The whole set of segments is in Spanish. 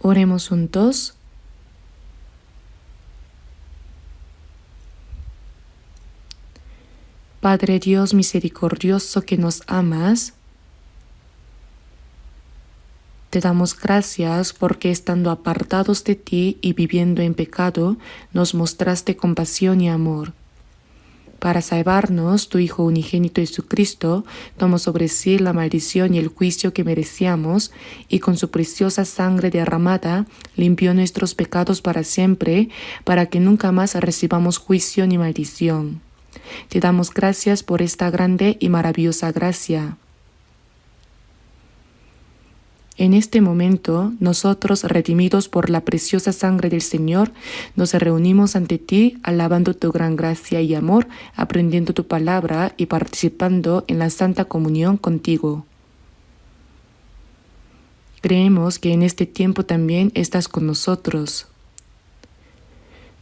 Oremos juntos. Padre Dios misericordioso que nos amas, te damos gracias porque estando apartados de ti y viviendo en pecado, nos mostraste compasión y amor. Para salvarnos, tu Hijo unigénito Jesucristo tomó sobre sí la maldición y el juicio que merecíamos, y con su preciosa sangre derramada limpió nuestros pecados para siempre, para que nunca más recibamos juicio ni maldición. Te damos gracias por esta grande y maravillosa gracia. En este momento, nosotros, redimidos por la preciosa sangre del Señor, nos reunimos ante ti, alabando tu gran gracia y amor, aprendiendo tu palabra y participando en la Santa Comunión contigo. Creemos que en este tiempo también estás con nosotros.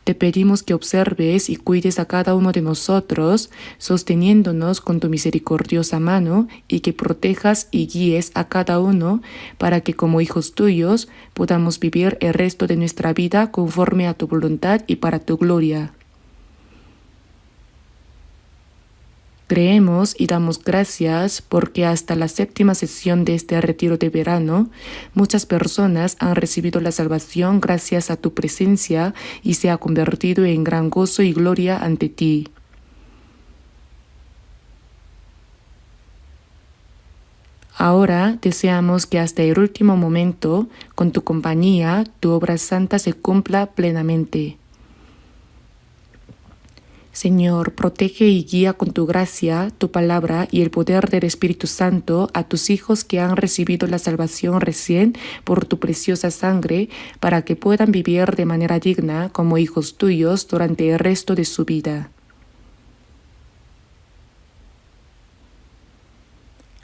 Te pedimos que observes y cuides a cada uno de nosotros, sosteniéndonos con tu misericordiosa mano, y que protejas y guíes a cada uno para que como hijos tuyos podamos vivir el resto de nuestra vida conforme a tu voluntad y para tu gloria. Creemos y damos gracias porque hasta la 7ª sesión de este retiro de verano, muchas personas han recibido la salvación gracias a tu presencia y se ha convertido en gran gozo y gloria ante ti. Ahora deseamos que hasta el último momento, con tu compañía, tu obra santa se cumpla plenamente. Señor, protege y guía con tu gracia, tu palabra y el poder del Espíritu Santo a tus hijos que han recibido la salvación recién por tu preciosa sangre, para que puedan vivir de manera digna como hijos tuyos durante el resto de su vida.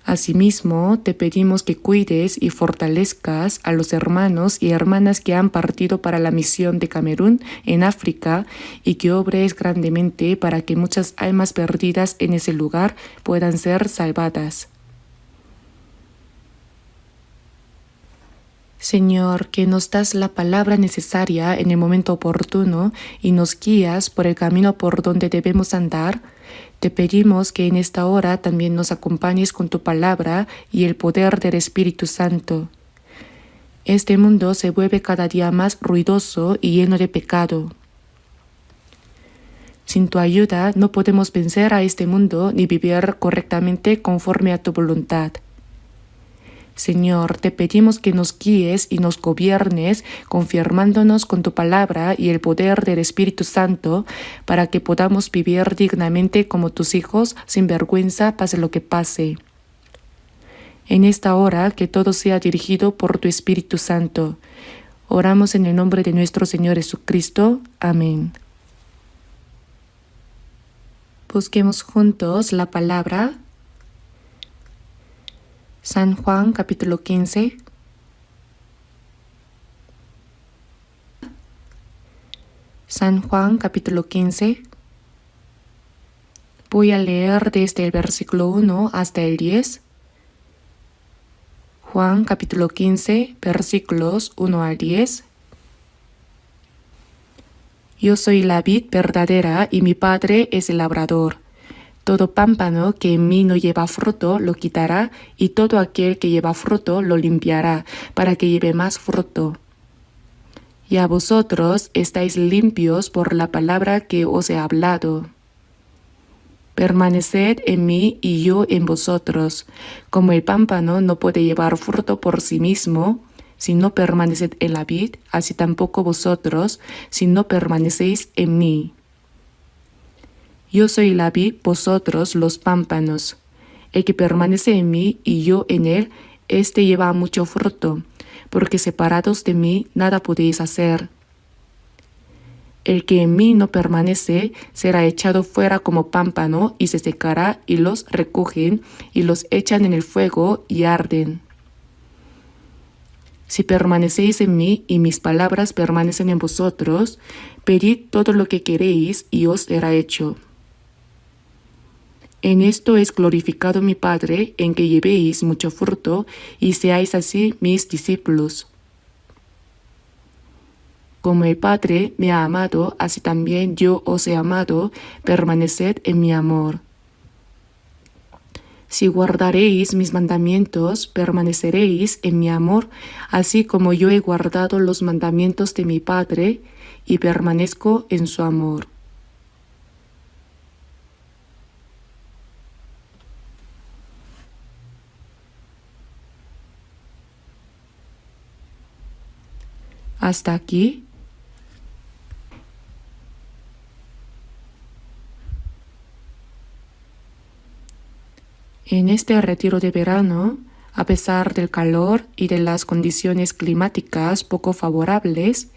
Asimismo, te pedimos que cuides y fortalezcas a los hermanos y hermanas que han partido para la misión de Camerún en África, y que obres grandemente para que muchas almas perdidas en ese lugar puedan ser salvadas. Señor, que nos das la palabra necesaria en el momento oportuno y nos guías por el camino por donde debemos andar, te pedimos que en esta hora también nos acompañes con tu palabra y el poder del Espíritu Santo. Este mundo se vuelve cada día más ruidoso y lleno de pecado. Sin tu ayuda no podemos vencer a este mundo ni vivir correctamente conforme a tu voluntad. Señor, te pedimos que nos guíes y nos gobiernes, confirmándonos con tu palabra y el poder del Espíritu Santo, para que podamos vivir dignamente como tus hijos, sin vergüenza, pase lo que pase. En esta hora, que todo sea dirigido por tu Espíritu Santo. Oramos en el nombre de nuestro Señor Jesucristo. Amén. Busquemos juntos la palabra. San Juan capítulo 15. San Juan capítulo 15. Voy a leer desde el versículo 1 hasta el 10. Juan capítulo 15, versículos 1 al 10. Yo soy la vid verdadera y mi Padre es el labrador. Todo pámpano que en mí no lleva fruto lo quitará, y todo aquel que lleva fruto lo limpiará, para que lleve más fruto. Y a vosotros estáis limpios por la palabra que os he hablado. Permaneced en mí y yo en vosotros. Como el pámpano no puede llevar fruto por sí mismo, si no permaneced en la vid, así tampoco vosotros, si no permanecéis en mí. Yo soy la vid, vosotros los pámpanos. El que permanece en mí y yo en él, éste lleva mucho fruto, porque separados de mí nada podéis hacer. El que en mí no permanece será echado fuera como pámpano y se secará, y los recogen y los echan en el fuego y arden. Si permanecéis en mí y mis palabras permanecen en vosotros, pedid todo lo que queréis y os será hecho. En esto es glorificado mi Padre, en que llevéis mucho fruto y seáis así mis discípulos. Como el Padre me ha amado, así también yo os he amado, permaneced en mi amor. Si guardaréis mis mandamientos, permaneceréis en mi amor, así como yo he guardado los mandamientos de mi Padre y permanezco en su amor. Hasta aquí. En este retiro de verano, a pesar del calor y de las condiciones climáticas poco favorables,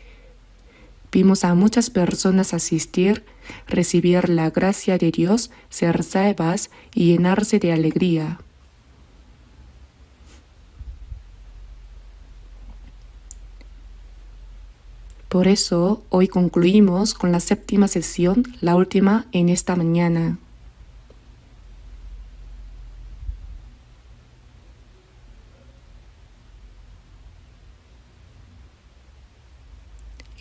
vimos a muchas personas asistir, recibir la gracia de Dios, ser salvas y llenarse de alegría. Por eso, hoy concluimos con la 7ª sesión, la última en esta mañana.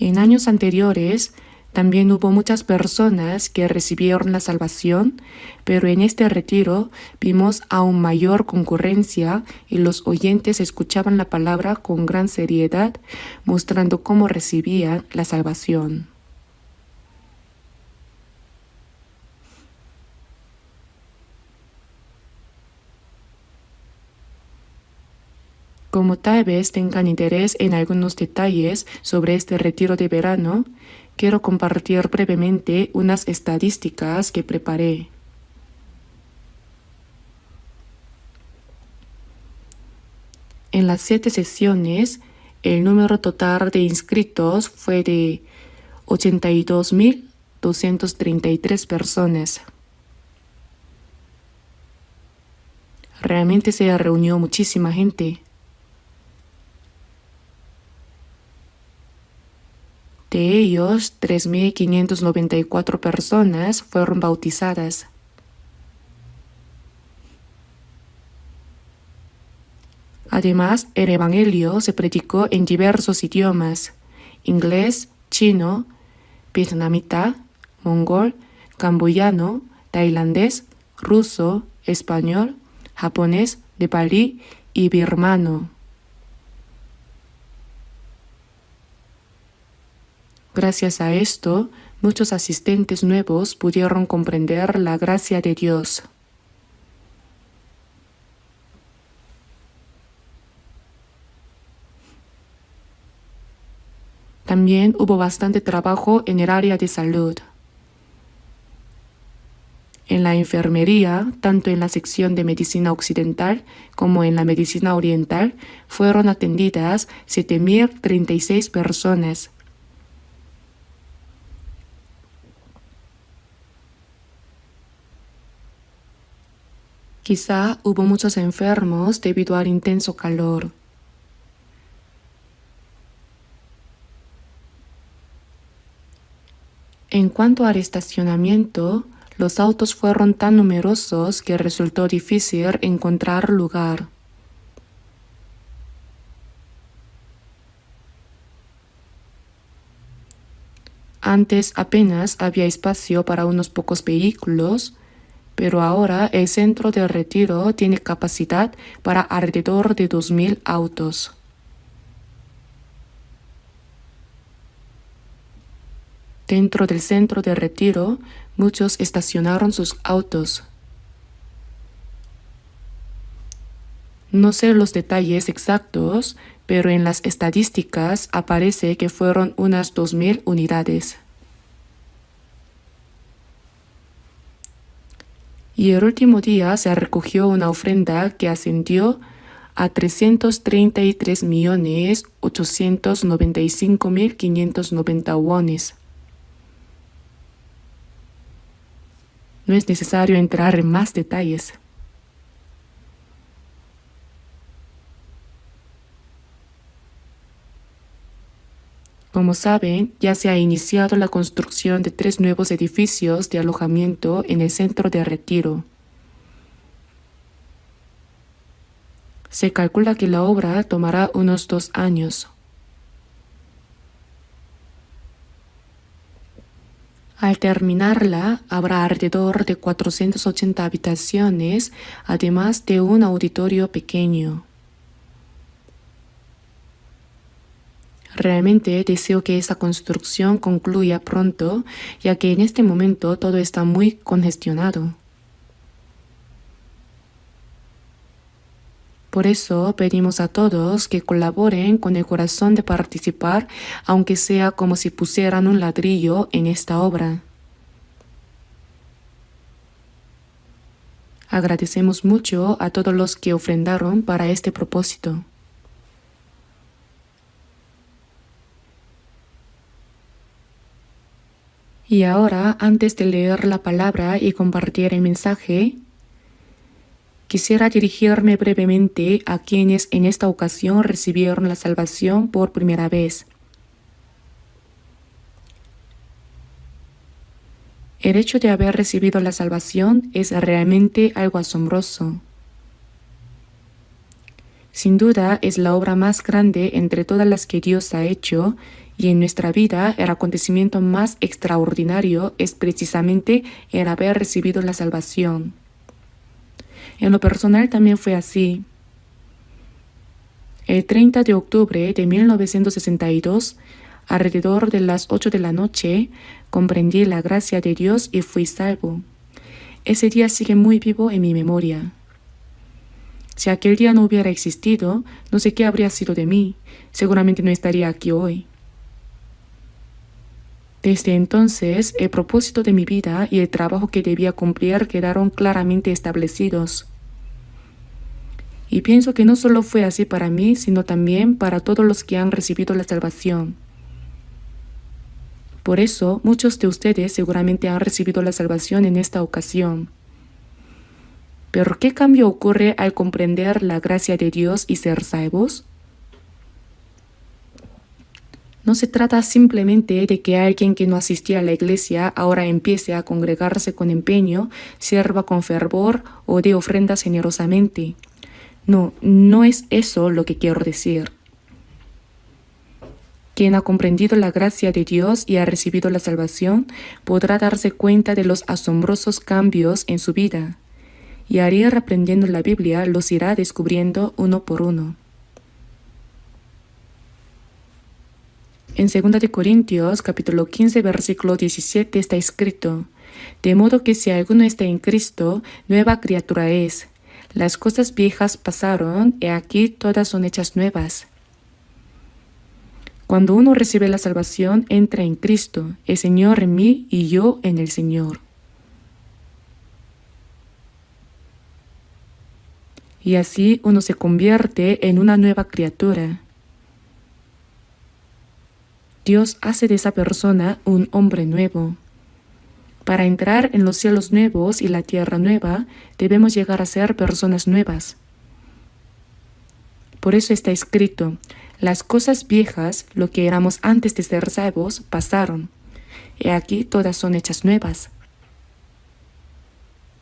En años anteriores, también hubo muchas personas que recibieron la salvación, pero en este retiro vimos aún mayor concurrencia y los oyentes escuchaban la palabra con gran seriedad, mostrando cómo recibían la salvación. Como tal vez tengan interés en algunos detalles sobre este retiro de verano, quiero compartir brevemente unas estadísticas que preparé. En las 7 sesiones, el número total de inscritos fue de 82.233 personas. Realmente se reunió muchísima gente. De ellos, 3.594 personas fueron bautizadas. Además, el Evangelio se predicó en diversos idiomas: inglés, chino, vietnamita, mongol, camboyano, tailandés, ruso, español, japonés, nepalí y birmano. Gracias a esto, muchos asistentes nuevos pudieron comprender la gracia de Dios. También hubo bastante trabajo en el área de salud. En la enfermería, tanto en la sección de medicina occidental como en la medicina oriental, fueron atendidas 7.036 personas. Quizá hubo muchos enfermos debido al intenso calor. En cuanto al estacionamiento, los autos fueron tan numerosos que resultó difícil encontrar lugar. Antes apenas había espacio para unos pocos vehículos, pero ahora el centro de retiro tiene capacidad para alrededor de 2.000 autos. Dentro del centro de retiro, muchos estacionaron sus autos. No sé los detalles exactos, pero en las estadísticas aparece que fueron unas 2.000 unidades. Y el último día se recogió una ofrenda que ascendió a 333.895.590 wones. No es necesario entrar en más detalles. Como saben, ya se ha iniciado la construcción de 3 nuevos edificios de alojamiento en el centro de retiro. Se calcula que la obra tomará unos 2 años. Al terminarla, habrá alrededor de 480 habitaciones, además de un auditorio pequeño. Realmente deseo que esta construcción concluya pronto, ya que en este momento todo está muy congestionado. Por eso pedimos a todos que colaboren con el corazón de participar, aunque sea como si pusieran un ladrillo en esta obra. Agradecemos mucho a todos los que ofrendaron para este propósito. Y ahora, antes de leer la palabra y compartir el mensaje, quisiera dirigirme brevemente a quienes en esta ocasión recibieron la salvación por primera vez. El hecho de haber recibido la salvación es realmente algo asombroso. Sin duda es la obra más grande entre todas las que Dios ha hecho, y en nuestra vida el acontecimiento más extraordinario es precisamente el haber recibido la salvación. En lo personal también fue así. El 30 de octubre de 1962, alrededor de las 8 de la noche, comprendí la gracia de Dios y fui salvo. Ese día sigue muy vivo en mi memoria. Si aquel día no hubiera existido, no sé qué habría sido de mí. Seguramente no estaría aquí hoy. Desde entonces, el propósito de mi vida y el trabajo que debía cumplir quedaron claramente establecidos. Y pienso que no solo fue así para mí, sino también para todos los que han recibido la salvación. Por eso, muchos de ustedes seguramente han recibido la salvación en esta ocasión. ¿Pero qué cambio ocurre al comprender la gracia de Dios y ser salvos? No se trata simplemente de que alguien que no asistía a la iglesia ahora empiece a congregarse con empeño, sirva con fervor o dé ofrendas generosamente. No, no es eso lo que quiero decir. Quien ha comprendido la gracia de Dios y ha recibido la salvación podrá darse cuenta de los asombrosos cambios en su vida, y al ir aprendiendo la Biblia los irá descubriendo uno por uno. En 2 de Corintios, capítulo 15, versículo 17 está escrito: de modo que si alguno está en Cristo, nueva criatura es. Las cosas viejas pasaron, y aquí todas son hechas nuevas. Cuando uno recibe la salvación, entra en Cristo, el Señor en mí y yo en el Señor. Y así uno se convierte en una nueva criatura. Dios hace de esa persona un hombre nuevo. Para entrar en los cielos nuevos y la tierra nueva, debemos llegar a ser personas nuevas. Por eso está escrito: las cosas viejas, lo que éramos antes de ser salvos, pasaron. Y aquí todas son hechas nuevas.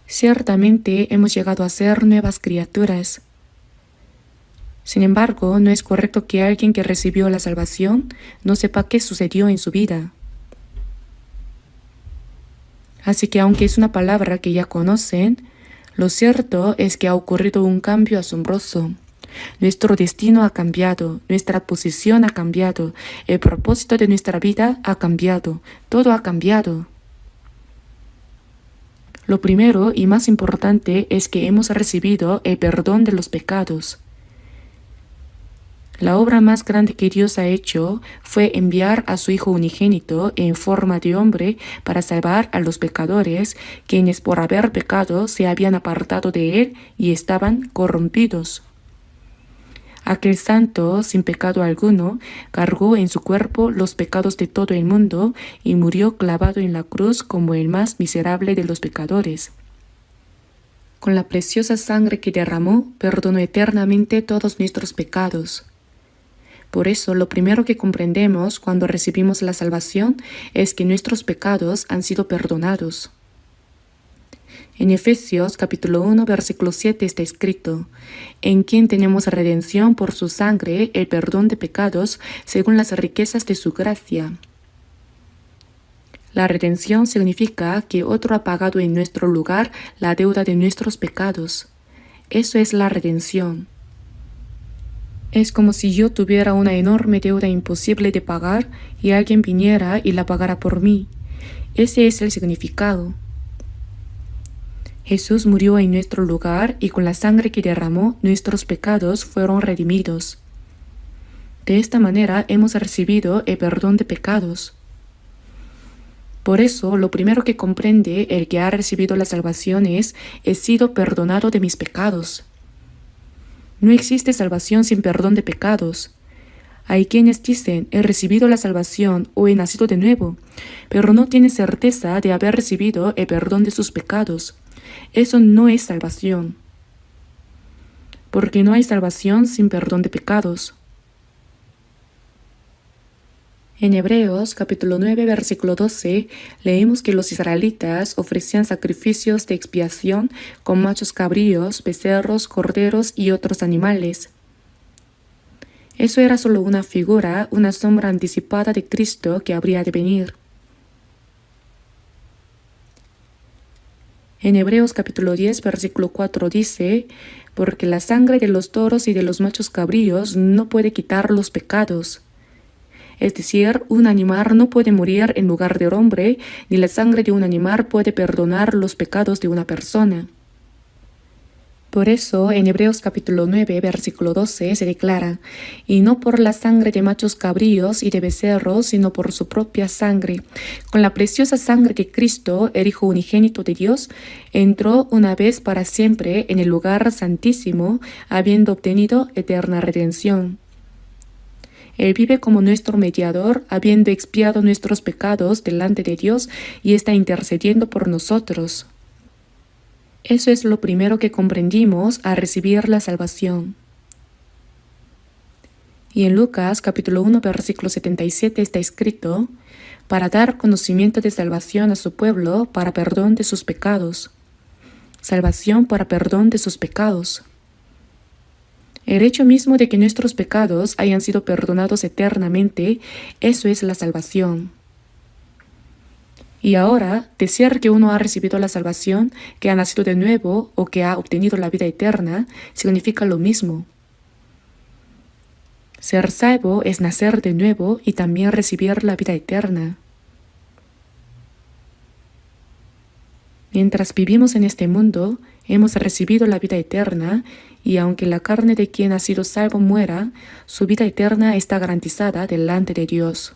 Ciertamente hemos llegado a ser nuevas criaturas. Sin embargo, no es correcto que alguien que recibió la salvación no sepa qué sucedió en su vida. Así que aunque es una palabra que ya conocen, lo cierto es que ha ocurrido un cambio asombroso. Nuestro destino ha cambiado, nuestra posición ha cambiado, el propósito de nuestra vida ha cambiado, todo ha cambiado. Lo primero y más importante es que hemos recibido el perdón de los pecados. La obra más grande que Dios ha hecho fue enviar a su Hijo unigénito en forma de hombre para salvar a los pecadores, quienes por haber pecado se habían apartado de Él y estaban corrompidos. Aquel santo, sin pecado alguno, cargó en su cuerpo los pecados de todo el mundo y murió clavado en la cruz como el más miserable de los pecadores. Con la preciosa sangre que derramó, perdonó eternamente todos nuestros pecados. Por eso, lo primero que comprendemos cuando recibimos la salvación es que nuestros pecados han sido perdonados. En Efesios capítulo 1, versículo 7 está escrito: en quien tenemos redención por su sangre, el perdón de pecados, según las riquezas de su gracia. La redención significa que otro ha pagado en nuestro lugar la deuda de nuestros pecados. Eso es la redención. Es como si yo tuviera una enorme deuda imposible de pagar y alguien viniera y la pagara por mí. Ese es el significado. Jesús murió en nuestro lugar y con la sangre que derramó, nuestros pecados fueron redimidos. De esta manera hemos recibido el perdón de pecados. Por eso, lo primero que comprende el que ha recibido la salvación es: he sido perdonado de mis pecados. No existe salvación sin perdón de pecados. Hay quienes dicen: he recibido la salvación o he nacido de nuevo, pero no tienen certeza de haber recibido el perdón de sus pecados. Eso no es salvación, porque no hay salvación sin perdón de pecados. En Hebreos capítulo 9 versículo 12 leemos que los israelitas ofrecían sacrificios de expiación con machos cabríos, becerros, corderos y otros animales. Eso era solo una figura, una sombra anticipada de Cristo que habría de venir. En Hebreos capítulo 10 versículo 4 dice: porque la sangre de los toros y de los machos cabríos no puede quitar los pecados. Es decir, un animal no puede morir en lugar del hombre, ni la sangre de un animal puede perdonar los pecados de una persona. Por eso, en Hebreos capítulo 9, versículo 12, se declara: y no por la sangre de machos cabríos y de becerros, sino por su propia sangre. Con la preciosa sangre de Cristo, el Hijo unigénito de Dios, entró una vez para siempre en el lugar santísimo, habiendo obtenido eterna redención. Él vive como nuestro mediador, habiendo expiado nuestros pecados delante de Dios y está intercediendo por nosotros. Eso es lo primero que comprendimos al recibir la salvación. Y en Lucas capítulo 1 versículo 77 está escrito: para dar conocimiento de salvación a su pueblo para perdón de sus pecados. Salvación para perdón de sus pecados. El hecho mismo de que nuestros pecados hayan sido perdonados eternamente, eso es la salvación. Y ahora, decir que uno ha recibido la salvación, que ha nacido de nuevo o que ha obtenido la vida eterna, significa lo mismo. Ser salvo es nacer de nuevo y también recibir la vida eterna. Mientras vivimos en este mundo, hemos recibido la vida eterna, y aunque la carne de quien ha sido salvo muera, su vida eterna está garantizada delante de Dios.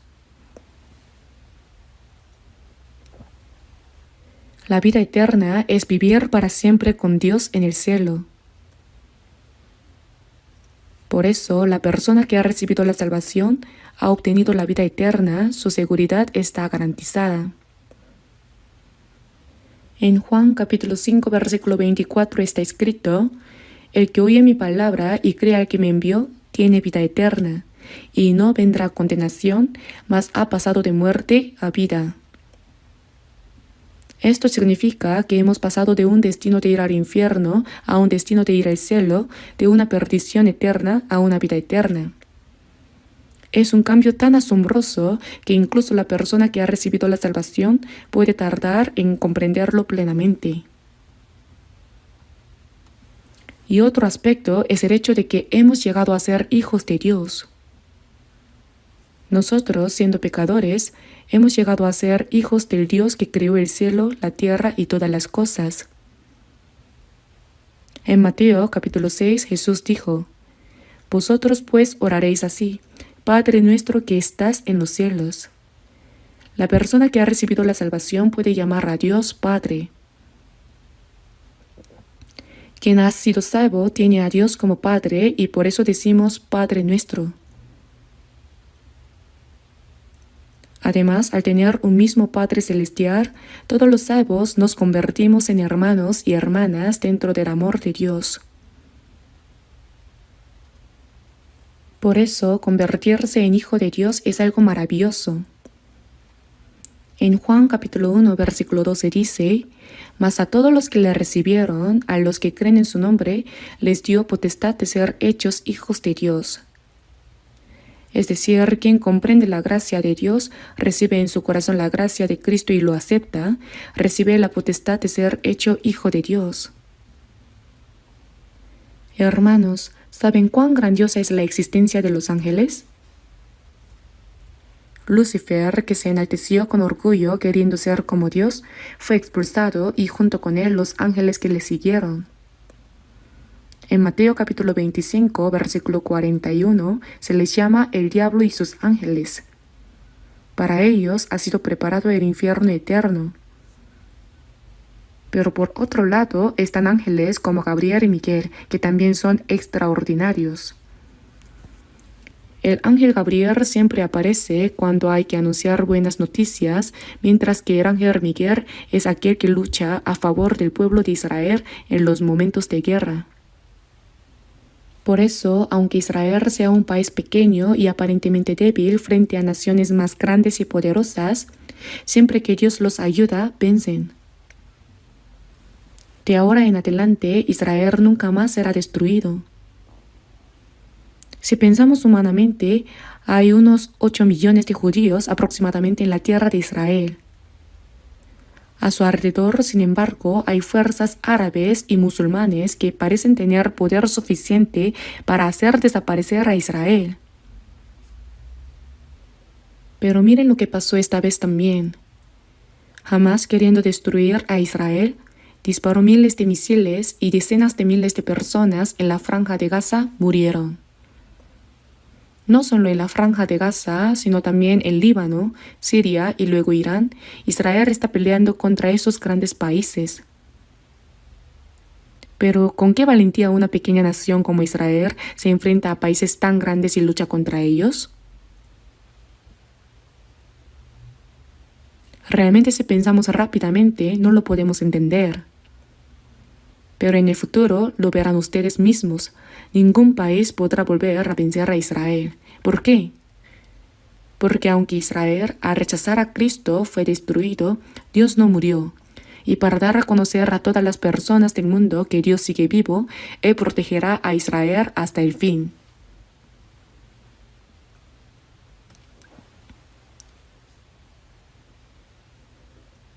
La vida eterna es vivir para siempre con Dios en el cielo. Por eso, la persona que ha recibido la salvación ha obtenido la vida eterna, su seguridad está garantizada. En Juan capítulo 5 versículo 24 está escrito: el que oye mi palabra y cree al que me envió, tiene vida eterna, y no vendrá condenación, mas ha pasado de muerte a vida. Esto significa que hemos pasado de un destino de ir al infierno a un destino de ir al cielo, de una perdición eterna a una vida eterna. Es un cambio tan asombroso que incluso la persona que ha recibido la salvación puede tardar en comprenderlo plenamente. Y otro aspecto es el hecho de que hemos llegado a ser hijos de Dios. Nosotros, siendo pecadores, hemos llegado a ser hijos del Dios que creó el cielo, la tierra y todas las cosas. En Mateo capítulo 6, Jesús dijo: vosotros pues oraréis así: Padre nuestro que estás en los cielos. La persona que ha recibido la salvación puede llamar a Dios Padre. Quien ha sido salvo tiene a Dios como Padre y por eso decimos Padre nuestro. Además, al tener un mismo Padre celestial, todos los salvos nos convertimos en hermanos y hermanas dentro del amor de Dios. Por eso, convertirse en hijo de Dios es algo maravilloso. En Juan capítulo 1, versículo 12 dice: mas a todos los que le recibieron, a los que creen en su nombre, les dio potestad de ser hechos hijos de Dios. Es decir, quien comprende la gracia de Dios, recibe en su corazón la gracia de Cristo y lo acepta, recibe la potestad de ser hecho hijo de Dios. Hermanos, ¿saben cuán grandiosa es la existencia de los ángeles? Lucifer, que se enalteció con orgullo queriendo ser como Dios, fue expulsado y junto con él los ángeles que le siguieron. En Mateo capítulo 25, versículo 41, se les llama el diablo y sus ángeles. Para ellos ha sido preparado el infierno eterno. Pero por otro lado están ángeles como Gabriel y Miguel, que también son extraordinarios. El ángel Gabriel siempre aparece cuando hay que anunciar buenas noticias, mientras que el ángel Miguel es aquel que lucha a favor del pueblo de Israel en los momentos de guerra. Por eso, aunque Israel sea un país pequeño y aparentemente débil frente a naciones más grandes y poderosas, siempre que Dios los ayuda, vencen. De ahora en adelante, Israel nunca más será destruido. Si pensamos humanamente, hay unos 8 millones de judíos aproximadamente en la tierra de Israel. A su alrededor, sin embargo, hay fuerzas árabes y musulmanes que parecen tener poder suficiente para hacer desaparecer a Israel. Pero miren lo que pasó esta vez también. Hamás, queriendo destruir a Israel, disparó miles de misiles y decenas de miles de personas en la franja de Gaza murieron. No solo en la franja de Gaza, sino también en Líbano, Siria y luego Irán, Israel está peleando contra esos grandes países. Pero ¿con qué valentía una pequeña nación como Israel se enfrenta a países tan grandes y lucha contra ellos? Realmente si pensamos rápidamente no lo podemos entender. Pero en el futuro lo verán ustedes mismos. Ningún país podrá volver a vencer a Israel. ¿Por qué? Porque aunque Israel al rechazar a Cristo fue destruido, Dios no murió. Y para dar a conocer a todas las personas del mundo que Dios sigue vivo, Él protegerá a Israel hasta el fin.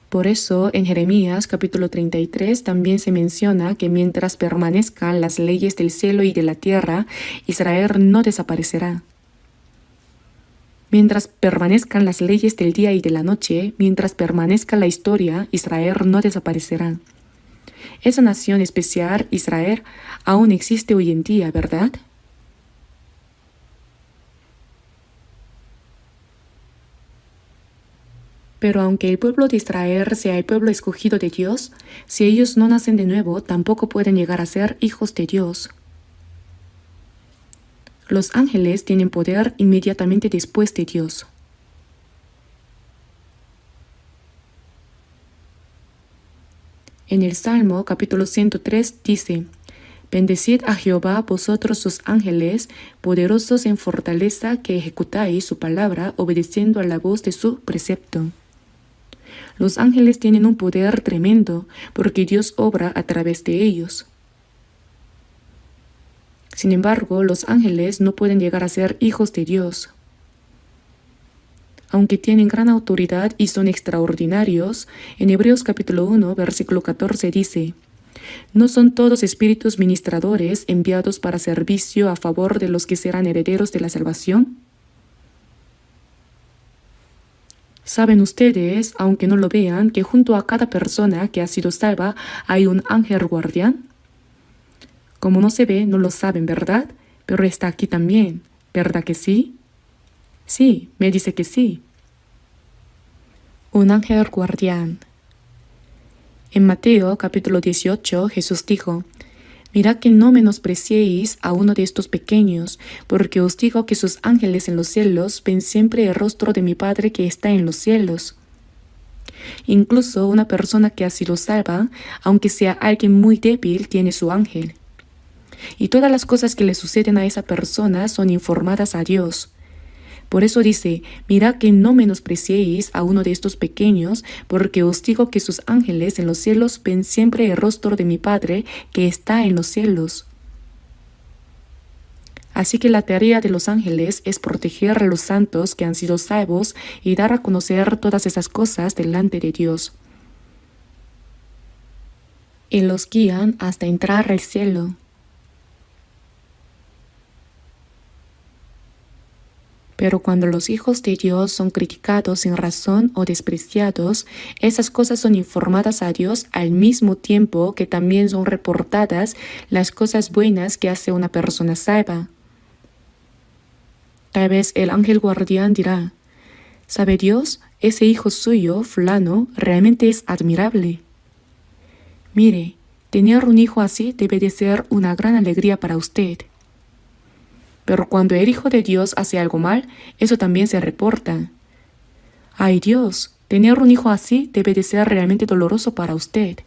Por eso, en Jeremías capítulo 33 también se menciona que mientras permanezcan las leyes del cielo y de la tierra, Israel no desaparecerá. Mientras permanezcan las leyes del día y de la noche, mientras permanezca la historia, Israel no desaparecerá. Esa nación especial, Israel, aún existe hoy en día, ¿verdad? Pero aunque el pueblo de Israel sea el pueblo escogido de Dios, si ellos no nacen de nuevo, tampoco pueden llegar a ser hijos de Dios. Los ángeles tienen poder inmediatamente después de Dios. En el Salmo capítulo 103 dice: Bendecid a Jehová vosotros sus ángeles, poderosos en fortaleza, que ejecutáis su palabra obedeciendo a la voz de su precepto. Los ángeles tienen un poder tremendo porque Dios obra a través de ellos. Sin embargo, los ángeles no pueden llegar a ser hijos de Dios. Aunque tienen gran autoridad y son extraordinarios, en Hebreos capítulo 1, versículo 14 dice: ¿No son todos espíritus ministradores enviados para servicio a favor de los que serán herederos de la salvación? ¿Saben ustedes, aunque no lo vean, que junto a cada persona que ha sido salva hay un ángel guardián? Como no se ve, no lo saben, ¿verdad? Pero está aquí también, ¿verdad que sí? Sí, me dice que sí. Un ángel guardián. En Mateo capítulo 18, Jesús dijo: Mirad que no menospreciéis a uno de estos pequeños, porque os digo que sus ángeles en los cielos ven siempre el rostro de mi Padre que está en los cielos. Incluso una persona que ha sido salva, aunque sea alguien muy débil, tiene su ángel. Y todas las cosas que le suceden a esa persona son informadas a Dios. Por eso dice: mirad que no menospreciéis a uno de estos pequeños, porque os digo que sus ángeles en los cielos ven siempre el rostro de mi Padre que está en los cielos. Así que la tarea de los ángeles es proteger a los santos que han sido salvos y dar a conocer todas esas cosas delante de Dios. Y los guían hasta entrar al cielo. Pero cuando los hijos de Dios son criticados sin razón o despreciados, esas cosas son informadas a Dios al mismo tiempo que también son reportadas las cosas buenas que hace una persona salva. Tal vez el ángel guardián dirá, ¿sabe Dios? Ese hijo suyo, fulano, realmente es admirable. Mire, tener un hijo así debe de ser una gran alegría para usted. Pero cuando el Hijo de Dios hace algo mal, eso también se reporta. ¡Ay Dios! Tener un hijo así debe de ser realmente doloroso para usted.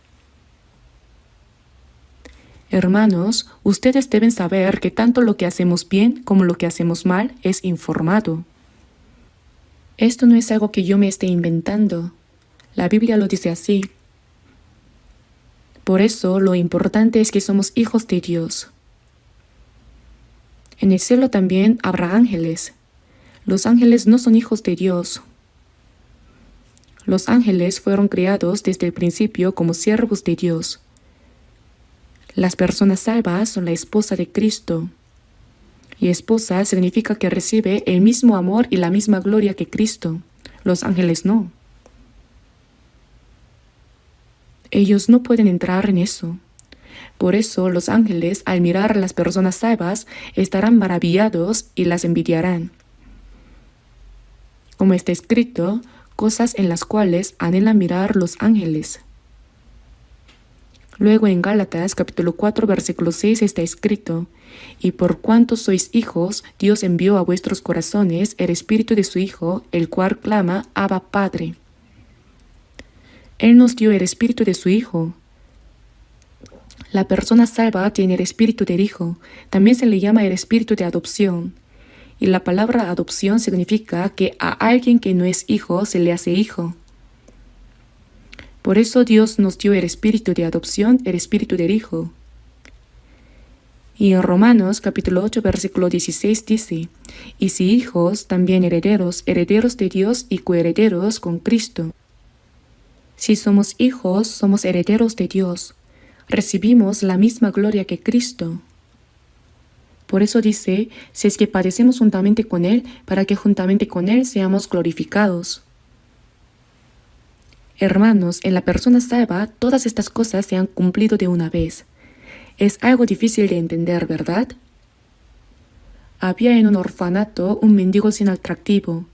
Hermanos, ustedes deben saber que tanto lo que hacemos bien como lo que hacemos mal es informado. Esto no es algo que yo me esté inventando. La Biblia lo dice así. Por eso lo importante es que somos hijos de Dios. En el cielo también habrá ángeles. Los ángeles no son hijos de Dios. Los ángeles fueron creados desde el principio como siervos de Dios. Las personas salvas son la esposa de Cristo. Y esposa significa que recibe el mismo amor y la misma gloria que Cristo. Los ángeles no. Ellos no pueden entrar en eso. Por eso los ángeles, al mirar a las personas salvas, estarán maravillados y las envidiarán. Como está escrito, cosas en las cuales anhelan mirar los ángeles. Luego en Gálatas capítulo 4 versículo 6 está escrito, y por cuanto sois hijos, Dios envió a vuestros corazones el espíritu de su Hijo, el cual clama, Abba Padre. Él nos dio el espíritu de su Hijo. La persona salva tiene el espíritu del Hijo. También se le llama el espíritu de adopción. Y la palabra adopción significa que a alguien que no es hijo se le hace hijo. Por eso Dios nos dio el espíritu de adopción, el espíritu del Hijo. Y en Romanos capítulo 8 versículo 16 dice, y si hijos, también herederos, herederos de Dios y coherederos con Cristo. Si somos hijos, somos herederos de Dios. Recibimos la misma gloria que Cristo. Por eso dice, si es que padecemos juntamente con Él, para que juntamente con Él seamos glorificados. Hermanos, en la persona salva, todas estas cosas se han cumplido de una vez. Es algo difícil de entender, ¿verdad? Había en un orfanato un mendigo sin atractivo.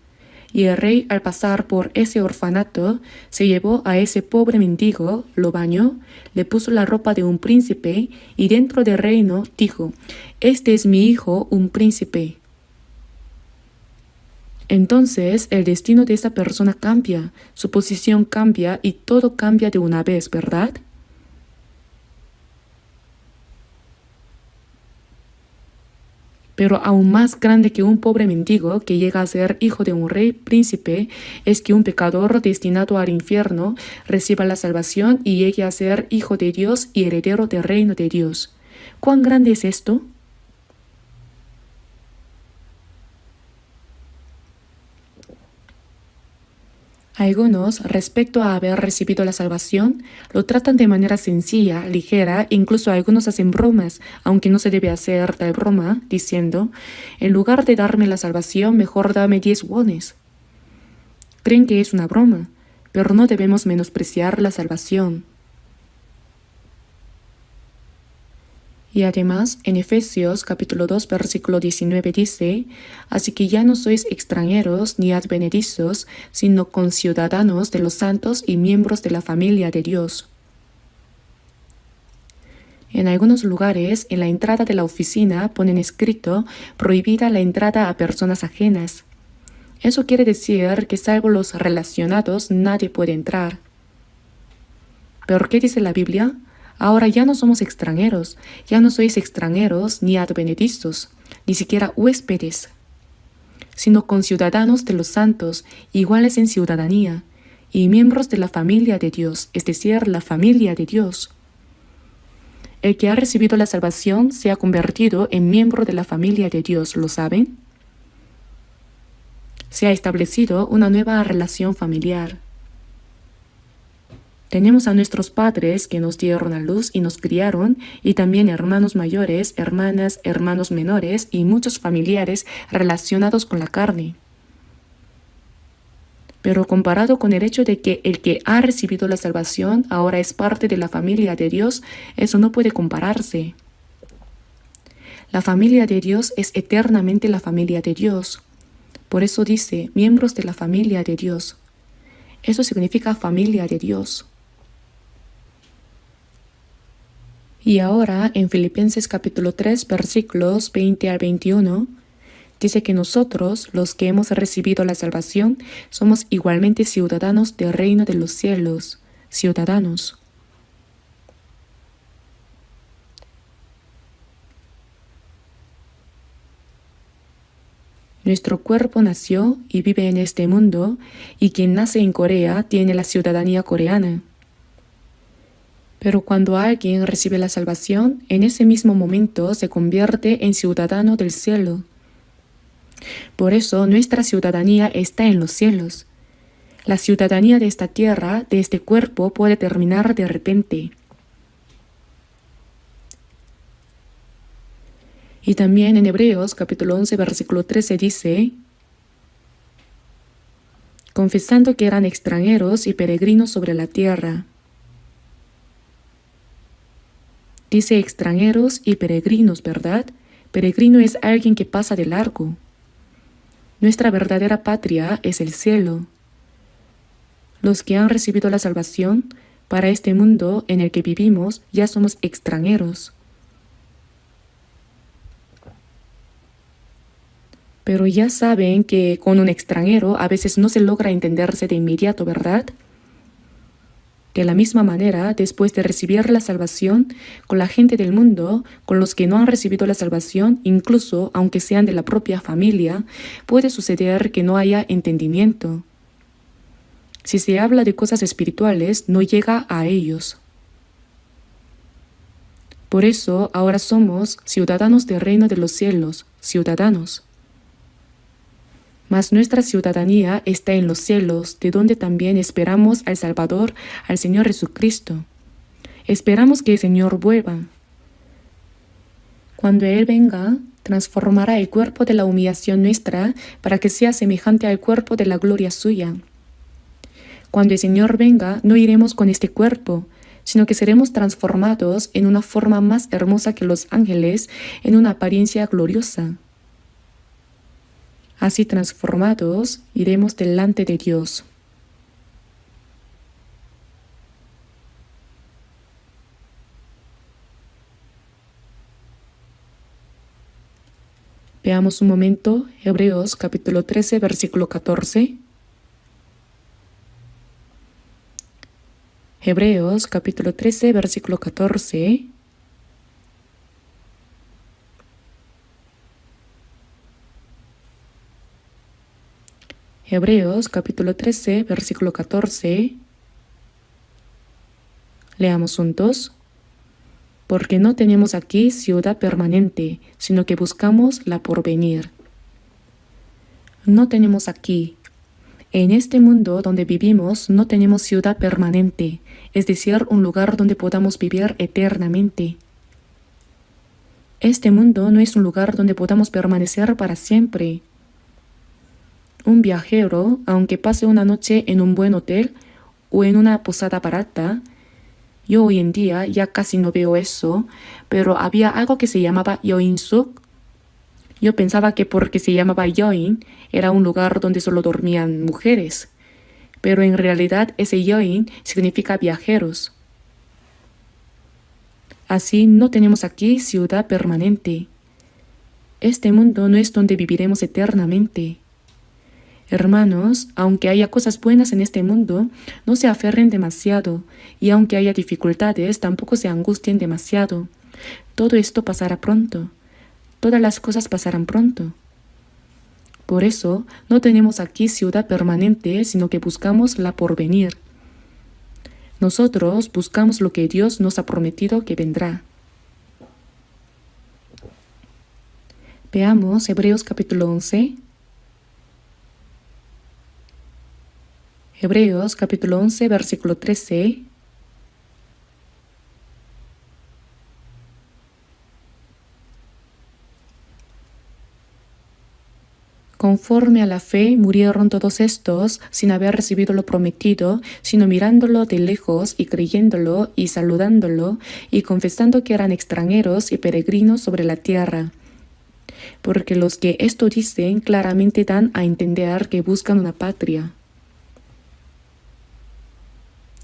Y el rey, al pasar por ese orfanato, se llevó a ese pobre mendigo, lo bañó, le puso la ropa de un príncipe y dentro del reino dijo, este es mi hijo, un príncipe. Entonces el destino de esa persona cambia, su posición cambia y todo cambia de una vez, ¿verdad? Pero aún más grande que un pobre mendigo que llega a ser hijo de un rey príncipe es que un pecador destinado al infierno reciba la salvación y llegue a ser hijo de Dios y heredero del reino de Dios. ¿Cuán grande es esto? Algunos, respecto a haber recibido la salvación, lo tratan de manera sencilla, ligera, incluso algunos hacen bromas, aunque no se debe hacer tal broma, diciendo, en lugar de darme la salvación, mejor dame 10 wones. Creen que es una broma, pero no debemos menospreciar la salvación. Y además, en Efesios capítulo 2 versículo 19 dice, así que ya no sois extranjeros ni advenedizos, sino conciudadanos de los santos y miembros de la familia de Dios. En algunos lugares, en la entrada de la oficina ponen escrito, prohibida la entrada a personas ajenas. Eso quiere decir que salvo los relacionados nadie puede entrar. ¿Pero qué dice la Biblia? Ahora ya no somos extranjeros, ya no sois extranjeros ni advenedizos, ni siquiera huéspedes, sino conciudadanos de los santos, iguales en ciudadanía, y miembros de la familia de Dios, es decir, la familia de Dios. El que ha recibido la salvación se ha convertido en miembro de la familia de Dios, ¿lo saben? Se ha establecido una nueva relación familiar. Tenemos a nuestros padres que nos dieron a luz y nos criaron, y también hermanos mayores, hermanas, hermanos menores y muchos familiares relacionados con la carne. Pero comparado con el hecho de que el que ha recibido la salvación ahora es parte de la familia de Dios, eso no puede compararse. La familia de Dios es eternamente la familia de Dios. Por eso dice, miembros de la familia de Dios. Eso significa familia de Dios. Y ahora en Filipenses capítulo 3, versículos 20 al 21, dice que nosotros, los que hemos recibido la salvación, somos igualmente ciudadanos del reino de los cielos, ciudadanos. Nuestro cuerpo nació y vive en este mundo, y quien nace en Corea tiene la ciudadanía coreana. Pero cuando alguien recibe la salvación, en ese mismo momento se convierte en ciudadano del cielo. Por eso nuestra ciudadanía está en los cielos. La ciudadanía de esta tierra, de este cuerpo, puede terminar de repente. Y también en Hebreos capítulo 11, versículo 13 dice, confesando que eran extranjeros y peregrinos sobre la tierra. Dice extranjeros y peregrinos, ¿verdad? Peregrino es alguien que pasa de largo. Nuestra verdadera patria es el cielo. Los que han recibido la salvación, para este mundo en el que vivimos, ya somos extranjeros. Pero ya saben que con un extranjero a veces no se logra entenderse de inmediato, ¿verdad? De la misma manera, después de recibir la salvación, con la gente del mundo, con los que no han recibido la salvación, incluso aunque sean de la propia familia, puede suceder que no haya entendimiento. Si se habla de cosas espirituales, no llega a ellos. Por eso, ahora somos ciudadanos del reino de los cielos, ciudadanos. Mas nuestra ciudadanía está en los cielos, de donde también esperamos al Salvador, al Señor Jesucristo. Esperamos que el Señor vuelva. Cuando Él venga, transformará el cuerpo de la humillación nuestra para que sea semejante al cuerpo de la gloria suya. Cuando el Señor venga, no iremos con este cuerpo, sino que seremos transformados en una forma más hermosa que los ángeles, en una apariencia gloriosa. Así transformados, iremos delante de Dios. Veamos un momento Hebreos capítulo 13, versículo 14. Hebreos capítulo 13, versículo 14. Hebreos capítulo 13, versículo 14. Leamos juntos. Porque no tenemos aquí ciudad permanente, sino que buscamos la porvenir. No tenemos aquí. En este mundo donde vivimos no tenemos ciudad permanente, es decir, un lugar donde podamos vivir eternamente. Este mundo no es un lugar donde podamos permanecer para siempre. Un viajero, aunque pase una noche en un buen hotel o en una posada barata, yo hoy en día ya casi no veo eso, pero había algo que se llamaba Yoin-suk. Yo pensaba que porque se llamaba Yoin era un lugar donde solo dormían mujeres, pero en realidad ese Yoin significa viajeros. Así no tenemos aquí ciudad permanente. Este mundo no es donde viviremos eternamente. Hermanos, aunque haya cosas buenas en este mundo, no se aferren demasiado, y aunque haya dificultades, tampoco se angustien demasiado. Todo esto pasará pronto. Todas las cosas pasarán pronto. Por eso, no tenemos aquí ciudad permanente, sino que buscamos la porvenir. Nosotros buscamos lo que Dios nos ha prometido que vendrá. Veamos Hebreos capítulo 11. Hebreos capítulo 11, versículo 13. Conforme a la fe murieron todos estos sin haber recibido lo prometido, sino mirándolo de lejos y creyéndolo y saludándolo y confesando que eran extranjeros y peregrinos sobre la tierra. Porque los que esto dicen claramente dan a entender que buscan una patria.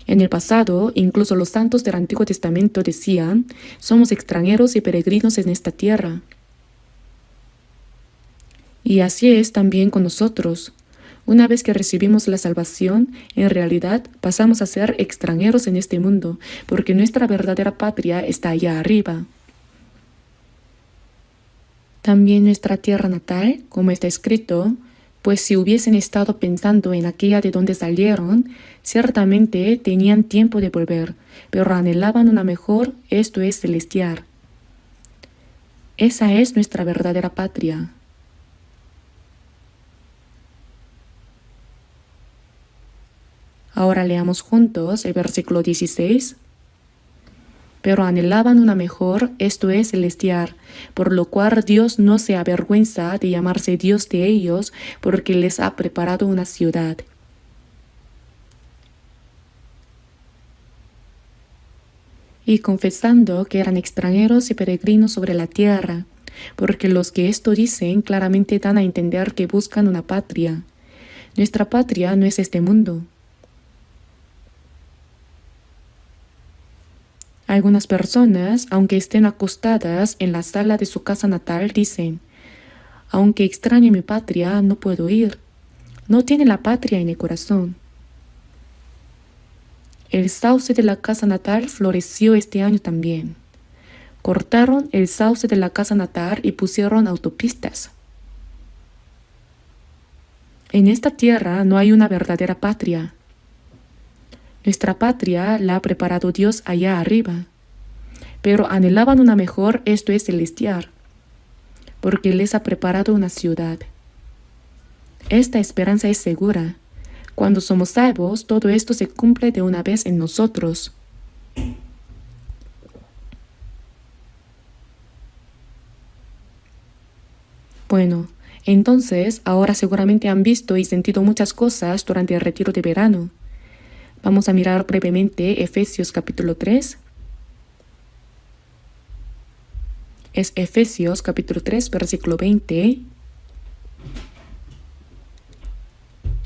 En el pasado, incluso los santos del Antiguo Testamento decían: somos extranjeros y peregrinos en esta tierra. Y así es también con nosotros. Una vez que recibimos la salvación, en realidad pasamos a ser extranjeros en este mundo, porque nuestra verdadera patria está allá arriba. También nuestra tierra natal, como está escrito, pues si hubiesen estado pensando en aquella de donde salieron, ciertamente tenían tiempo de volver, pero anhelaban una mejor, esto es celestial. Esa es nuestra verdadera patria. Ahora leamos juntos el versículo 16. Pero anhelaban una mejor, esto es celestial, por lo cual Dios no se avergüenza de llamarse Dios de ellos, porque les ha preparado una ciudad. Y confesando que eran extranjeros y peregrinos sobre la tierra, porque los que esto dicen claramente dan a entender que buscan una patria. Nuestra patria no es este mundo. Algunas personas, aunque estén acostadas en la sala de su casa natal, dicen: aunque extrañe mi patria, no puedo ir. No tiene la patria en el corazón. El sauce de la casa natal floreció este año también. Cortaron el sauce de la casa natal y pusieron autopistas. En esta tierra no hay una verdadera patria. Nuestra patria la ha preparado Dios allá arriba, pero anhelaban una mejor, esto es celestial, porque les ha preparado una ciudad. Esta esperanza es segura. Cuando somos salvos, todo esto se cumple de una vez en nosotros. Bueno, entonces ahora seguramente han visto y sentido muchas cosas durante el retiro de verano. Vamos a mirar brevemente Efesios capítulo 3. Es Efesios capítulo 3, versículo 20.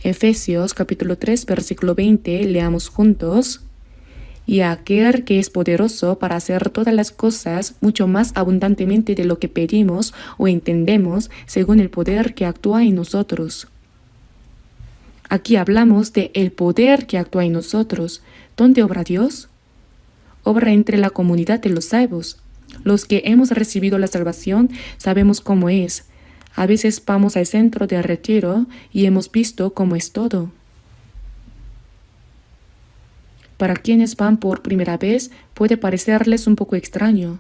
Efesios capítulo 3, versículo 20, leamos juntos. Y a aquel que es poderoso para hacer todas las cosas mucho más abundantemente de lo que pedimos o entendemos, según el poder que actúa en nosotros. Aquí hablamos de el poder que actúa en nosotros. ¿Dónde obra Dios? Obra entre la comunidad de los salvos. Los que hemos recibido la salvación sabemos cómo es. A veces vamos al centro de retiro y hemos visto cómo es todo. Para quienes van por primera vez puede parecerles un poco extraño.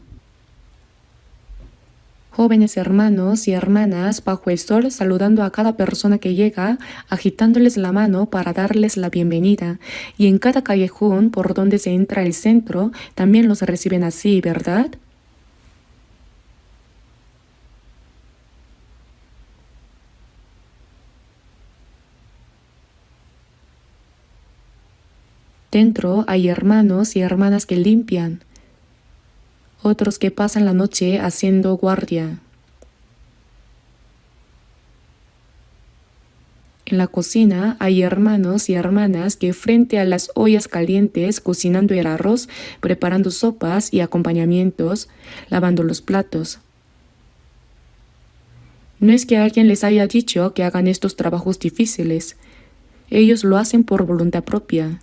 Jóvenes hermanos y hermanas bajo el sol saludando a cada persona que llega, agitándoles la mano para darles la bienvenida. Y en cada callejón por donde se entra el centro también los reciben así, ¿verdad? Dentro hay hermanos y hermanas que limpian, otros que pasan la noche haciendo guardia. En la cocina hay hermanos y hermanas que frente a las ollas calientes cocinando el arroz, preparando sopas y acompañamientos, lavando los platos. No es que alguien les haya dicho que hagan estos trabajos difíciles. Ellos lo hacen por voluntad propia.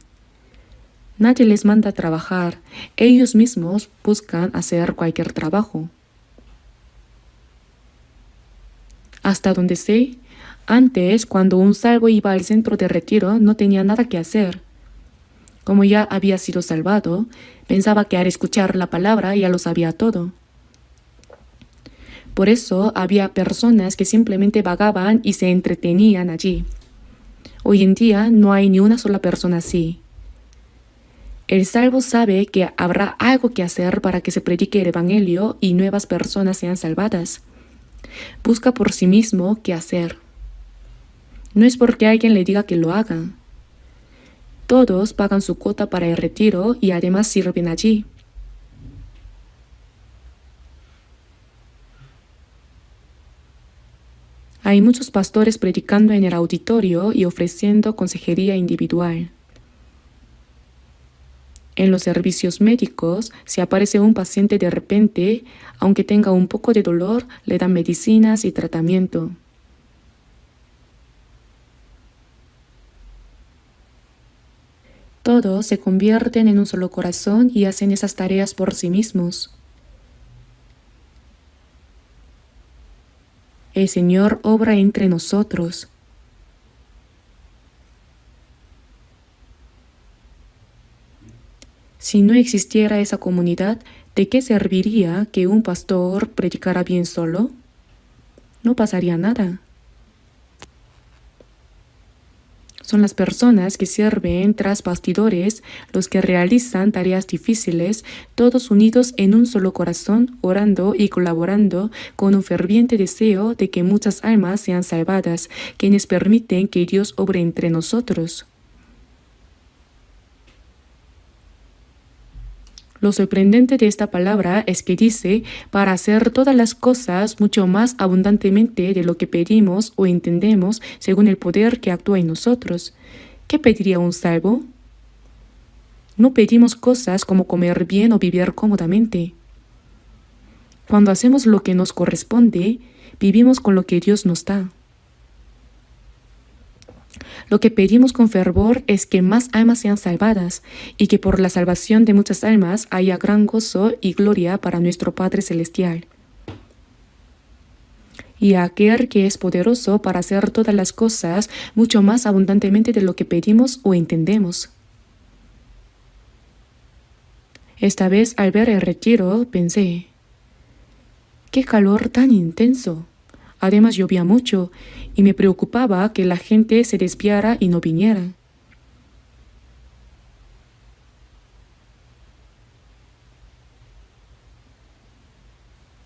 Nadie les manda a trabajar. Ellos mismos buscan hacer cualquier trabajo. Hasta donde sé, antes, cuando un salvo iba al centro de retiro, no tenía nada que hacer. Como ya había sido salvado, pensaba que al escuchar la palabra ya lo sabía todo. Por eso había personas que simplemente vagaban y se entretenían allí. Hoy en día no hay ni una sola persona así. El salvo sabe que habrá algo que hacer para que se predique el Evangelio y nuevas personas sean salvadas. Busca por sí mismo qué hacer. No es porque alguien le diga que lo haga. Todos pagan su cuota para el retiro y además sirven allí. Hay muchos pastores predicando en el auditorio y ofreciendo consejería individual. En los servicios médicos, si aparece un paciente de repente, aunque tenga un poco de dolor, le dan medicinas y tratamiento. Todos se convierten en un solo corazón y hacen esas tareas por sí mismos. El Señor obra entre nosotros. Si no existiera esa comunidad, ¿de qué serviría que un pastor predicara bien solo? No pasaría nada. Son las personas que sirven tras bastidores los que realizan tareas difíciles, todos unidos en un solo corazón, orando y colaborando con un ferviente deseo de que muchas almas sean salvadas, quienes permiten que Dios obre entre nosotros. Lo sorprendente de esta palabra es que dice, para hacer todas las cosas mucho más abundantemente de lo que pedimos o entendemos según el poder que actúa en nosotros. ¿Qué pediría un salvo? No pedimos cosas como comer bien o vivir cómodamente. Cuando hacemos lo que nos corresponde, vivimos con lo que Dios nos da. Lo que pedimos con fervor es que más almas sean salvadas y que por la salvación de muchas almas haya gran gozo y gloria para nuestro Padre Celestial. Y a aquel que es poderoso para hacer todas las cosas mucho más abundantemente de lo que pedimos o entendemos. Esta vez al ver el retiro pensé, ¡qué calor tan intenso! Además llovía mucho y me preocupaba que la gente se desviara y no viniera.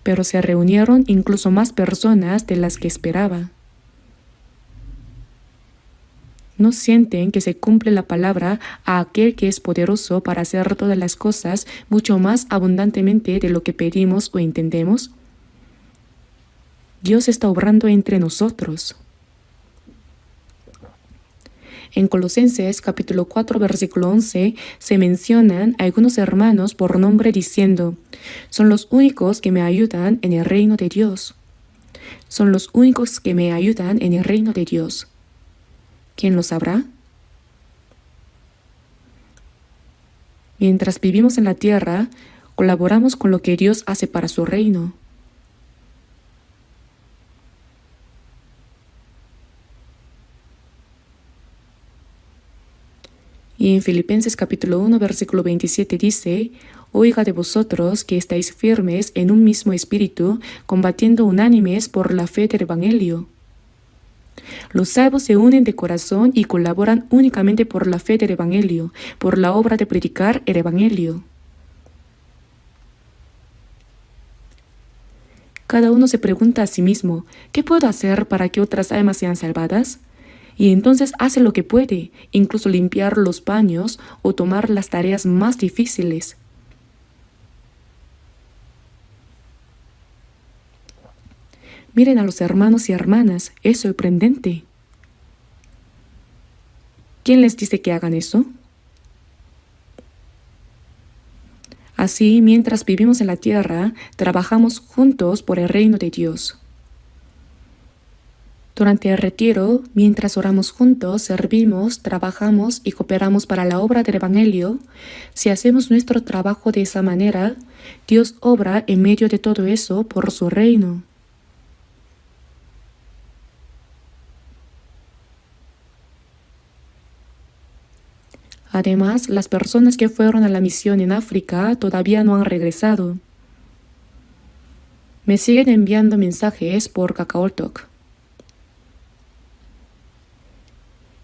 Pero se reunieron incluso más personas de las que esperaba. ¿No sienten que se cumple la palabra a aquel que es poderoso para hacer todas las cosas mucho más abundantemente de lo que pedimos o entendemos? Dios está obrando entre nosotros. En Colosenses capítulo 4 versículo 11 se mencionan algunos hermanos por nombre diciendo, son los únicos que me ayudan en el reino de Dios. Son los únicos que me ayudan en el reino de Dios. ¿Quién lo sabrá? Mientras vivimos en la tierra, colaboramos con lo que Dios hace para su reino. Y en Filipenses capítulo 1 versículo 27 dice, oiga de vosotros que estáis firmes en un mismo espíritu, combatiendo unánimes por la fe del Evangelio. Los salvos se unen de corazón y colaboran únicamente por la fe del Evangelio, por la obra de predicar el Evangelio. Cada uno se pregunta a sí mismo, ¿qué puedo hacer para que otras almas sean salvadas? Y entonces hace lo que puede, incluso limpiar los baños o tomar las tareas más difíciles. Miren a los hermanos y hermanas, es sorprendente. ¿Quién les dice que hagan eso? Así, mientras vivimos en la tierra, trabajamos juntos por el reino de Dios. Durante el retiro, mientras oramos juntos, servimos, trabajamos y cooperamos para la obra del Evangelio, si hacemos nuestro trabajo de esa manera, Dios obra en medio de todo eso por su reino. Además, las personas que fueron a la misión en África todavía no han regresado. Me siguen enviando mensajes por KakaoTalk.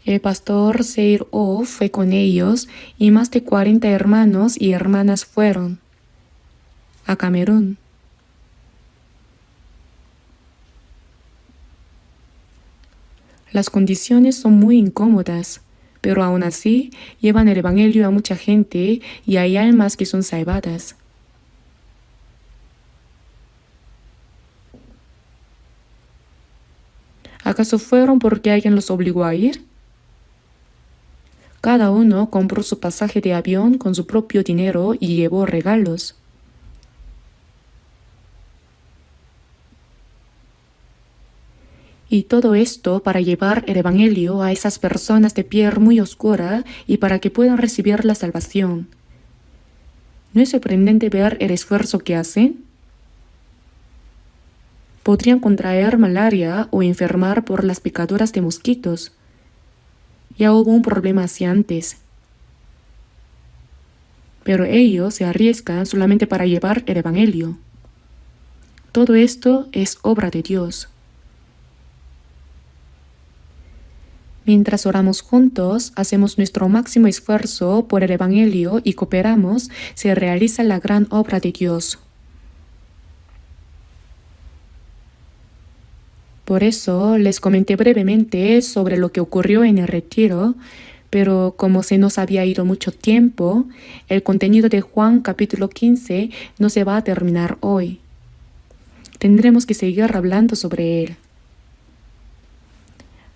El pastor Seir O fue con ellos y más de 40 hermanos y hermanas fueron a Camerún. Las condiciones son muy incómodas, pero aún así llevan el evangelio a mucha gente y hay almas que son salvadas. ¿Acaso fueron porque alguien los obligó a ir? Cada uno compró su pasaje de avión con su propio dinero y llevó regalos. Y todo esto para llevar el evangelio a esas personas de piel muy oscura y para que puedan recibir la salvación. ¿No es sorprendente ver el esfuerzo que hacen? Podrían contraer malaria o enfermar por las picaduras de mosquitos. Ya hubo un problema así antes. Pero ellos se arriesgan solamente para llevar el evangelio. Todo esto es obra de Dios. Mientras oramos juntos, hacemos nuestro máximo esfuerzo por el evangelio y cooperamos, se realiza la gran obra de Dios. Por eso les comenté brevemente sobre lo que ocurrió en el retiro, pero como se nos había ido mucho tiempo, el contenido de Juan capítulo 15 no se va a terminar hoy. Tendremos que seguir hablando sobre él.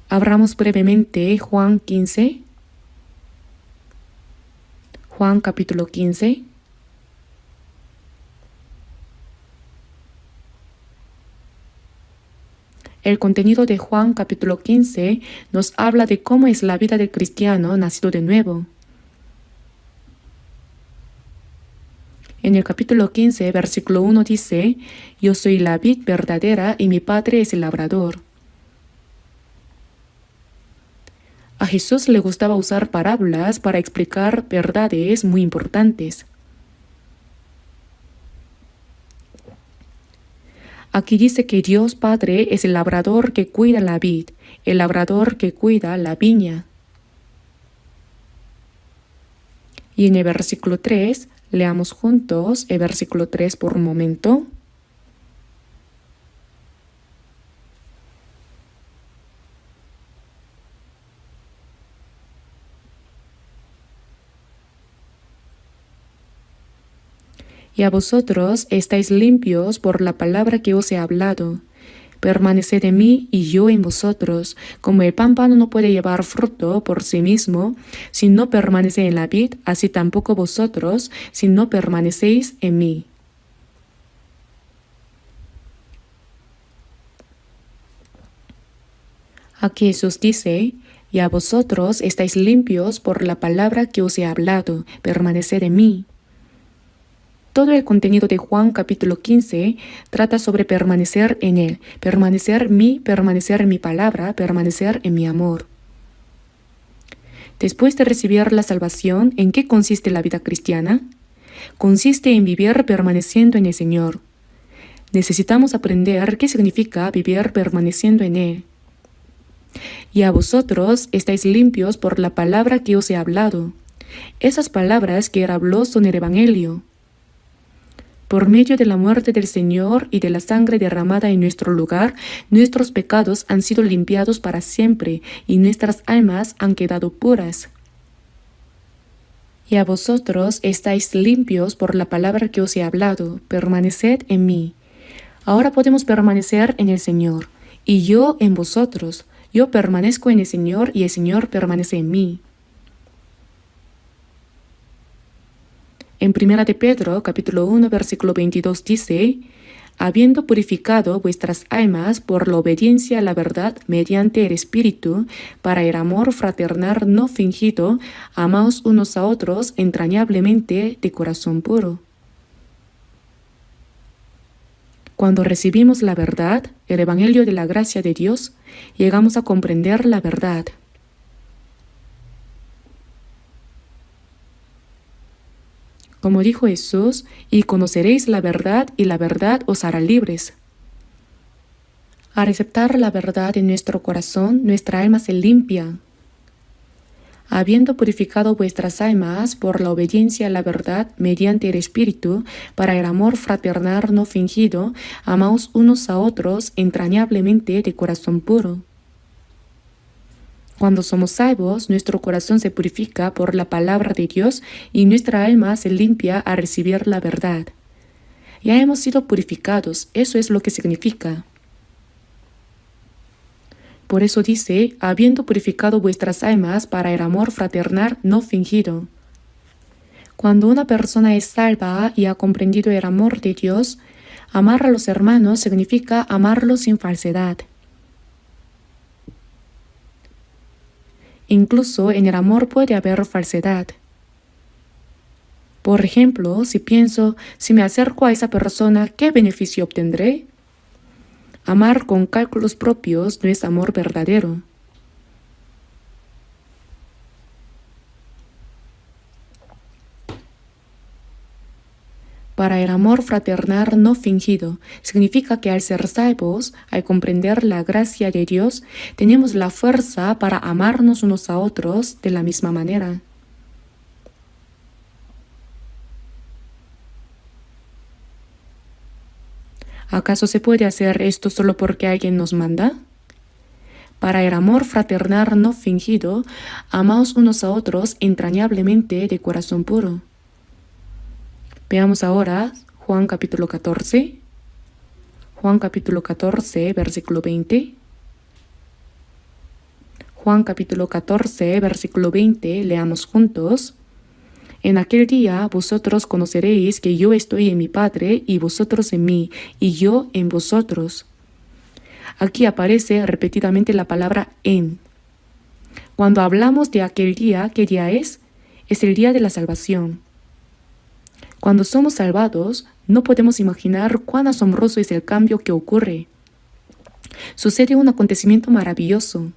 Abramos brevemente Juan 15. Juan capítulo 15. El contenido de Juan capítulo 15 nos habla de cómo es la vida del cristiano nacido de nuevo. En el capítulo 15, versículo 1 dice, «Yo soy la vid verdadera y mi Padre es el labrador». A Jesús le gustaba usar parábolas para explicar verdades muy importantes. Aquí dice que Dios Padre es el labrador que cuida la vid, el labrador que cuida la viña. Y en el versículo 3, leamos juntos el versículo 3 por un momento. Y a vosotros estáis limpios por la palabra que os he hablado. Permaneced en mí y yo en vosotros, como el pámpano no puede llevar fruto por sí mismo, si no permanece en la vid, así tampoco vosotros, si no permanecéis en mí. Aquí Jesús dice, y a vosotros estáis limpios por la palabra que os he hablado, permaneced en mí. Todo el contenido de Juan capítulo 15 trata sobre permanecer en Él, permanecer en mi palabra, permanecer en mi amor. Después de recibir la salvación, ¿en qué consiste la vida cristiana? Consiste en vivir permaneciendo en el Señor. Necesitamos aprender qué significa vivir permaneciendo en Él. Y a vosotros estáis limpios por la palabra que os he hablado. Esas palabras que Él habló son el Evangelio. Por medio de la muerte del Señor y de la sangre derramada en nuestro lugar, nuestros pecados han sido limpiados para siempre y nuestras almas han quedado puras. Y a vosotros estáis limpios por la palabra que os he hablado, permaneced en mí. Ahora podemos permanecer en el Señor, y yo en vosotros. Yo permanezco en el Señor y el Señor permanece en mí. En 1 de Pedro, capítulo 1, versículo 22 dice, habiendo purificado vuestras almas por la obediencia a la verdad mediante el Espíritu, para el amor fraternal no fingido, amaos unos a otros entrañablemente de corazón puro. Cuando recibimos la verdad, el Evangelio de la gracia de Dios, llegamos a comprender la verdad. Como dijo Jesús, y conoceréis la verdad y la verdad os hará libres. Al aceptar la verdad en nuestro corazón, nuestra alma se limpia. Habiendo purificado vuestras almas por la obediencia a la verdad mediante el Espíritu, para el amor fraternal no fingido, amaos unos a otros entrañablemente de corazón puro. Cuando somos salvos, nuestro corazón se purifica por la palabra de Dios y nuestra alma se limpia al recibir la verdad. Ya hemos sido purificados, eso es lo que significa. Por eso dice, habiendo purificado vuestras almas para el amor fraternal no fingido. Cuando una persona es salva y ha comprendido el amor de Dios, amar a los hermanos significa amarlos sin falsedad. Incluso en el amor puede haber falsedad. Por ejemplo, si pienso, si me acerco a esa persona, ¿qué beneficio obtendré? Amar con cálculos propios no es amor verdadero. Para el amor fraternal no fingido, significa que al ser salvos, al comprender la gracia de Dios, tenemos la fuerza para amarnos unos a otros de la misma manera. ¿Acaso se puede hacer esto solo porque alguien nos manda? Para el amor fraternal no fingido, amaos unos a otros entrañablemente de corazón puro. Veamos ahora Juan capítulo 14. Juan capítulo 14, versículo 20. Juan capítulo 14, versículo 20, leamos juntos. En aquel día vosotros conoceréis que yo estoy en mi Padre y vosotros en mí, y yo en vosotros. Aquí aparece repetidamente la palabra en. Cuando hablamos de aquel día, ¿qué día es? Es el día de la salvación. Cuando somos salvados, no podemos imaginar cuán asombroso es el cambio que ocurre. Sucede un acontecimiento maravilloso.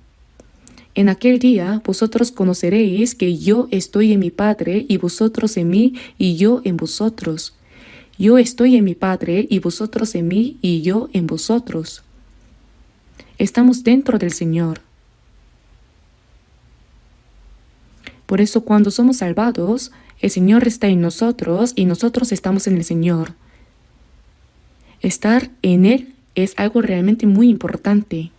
En aquel día vosotros conoceréis que yo estoy en mi Padre y vosotros en mí y yo en vosotros. Yo estoy en mi Padre y vosotros en mí y yo en vosotros. Estamos dentro del Señor. Por eso cuando somos salvados, el Señor está en nosotros y nosotros estamos en el Señor. Estar en Él es algo realmente muy importante.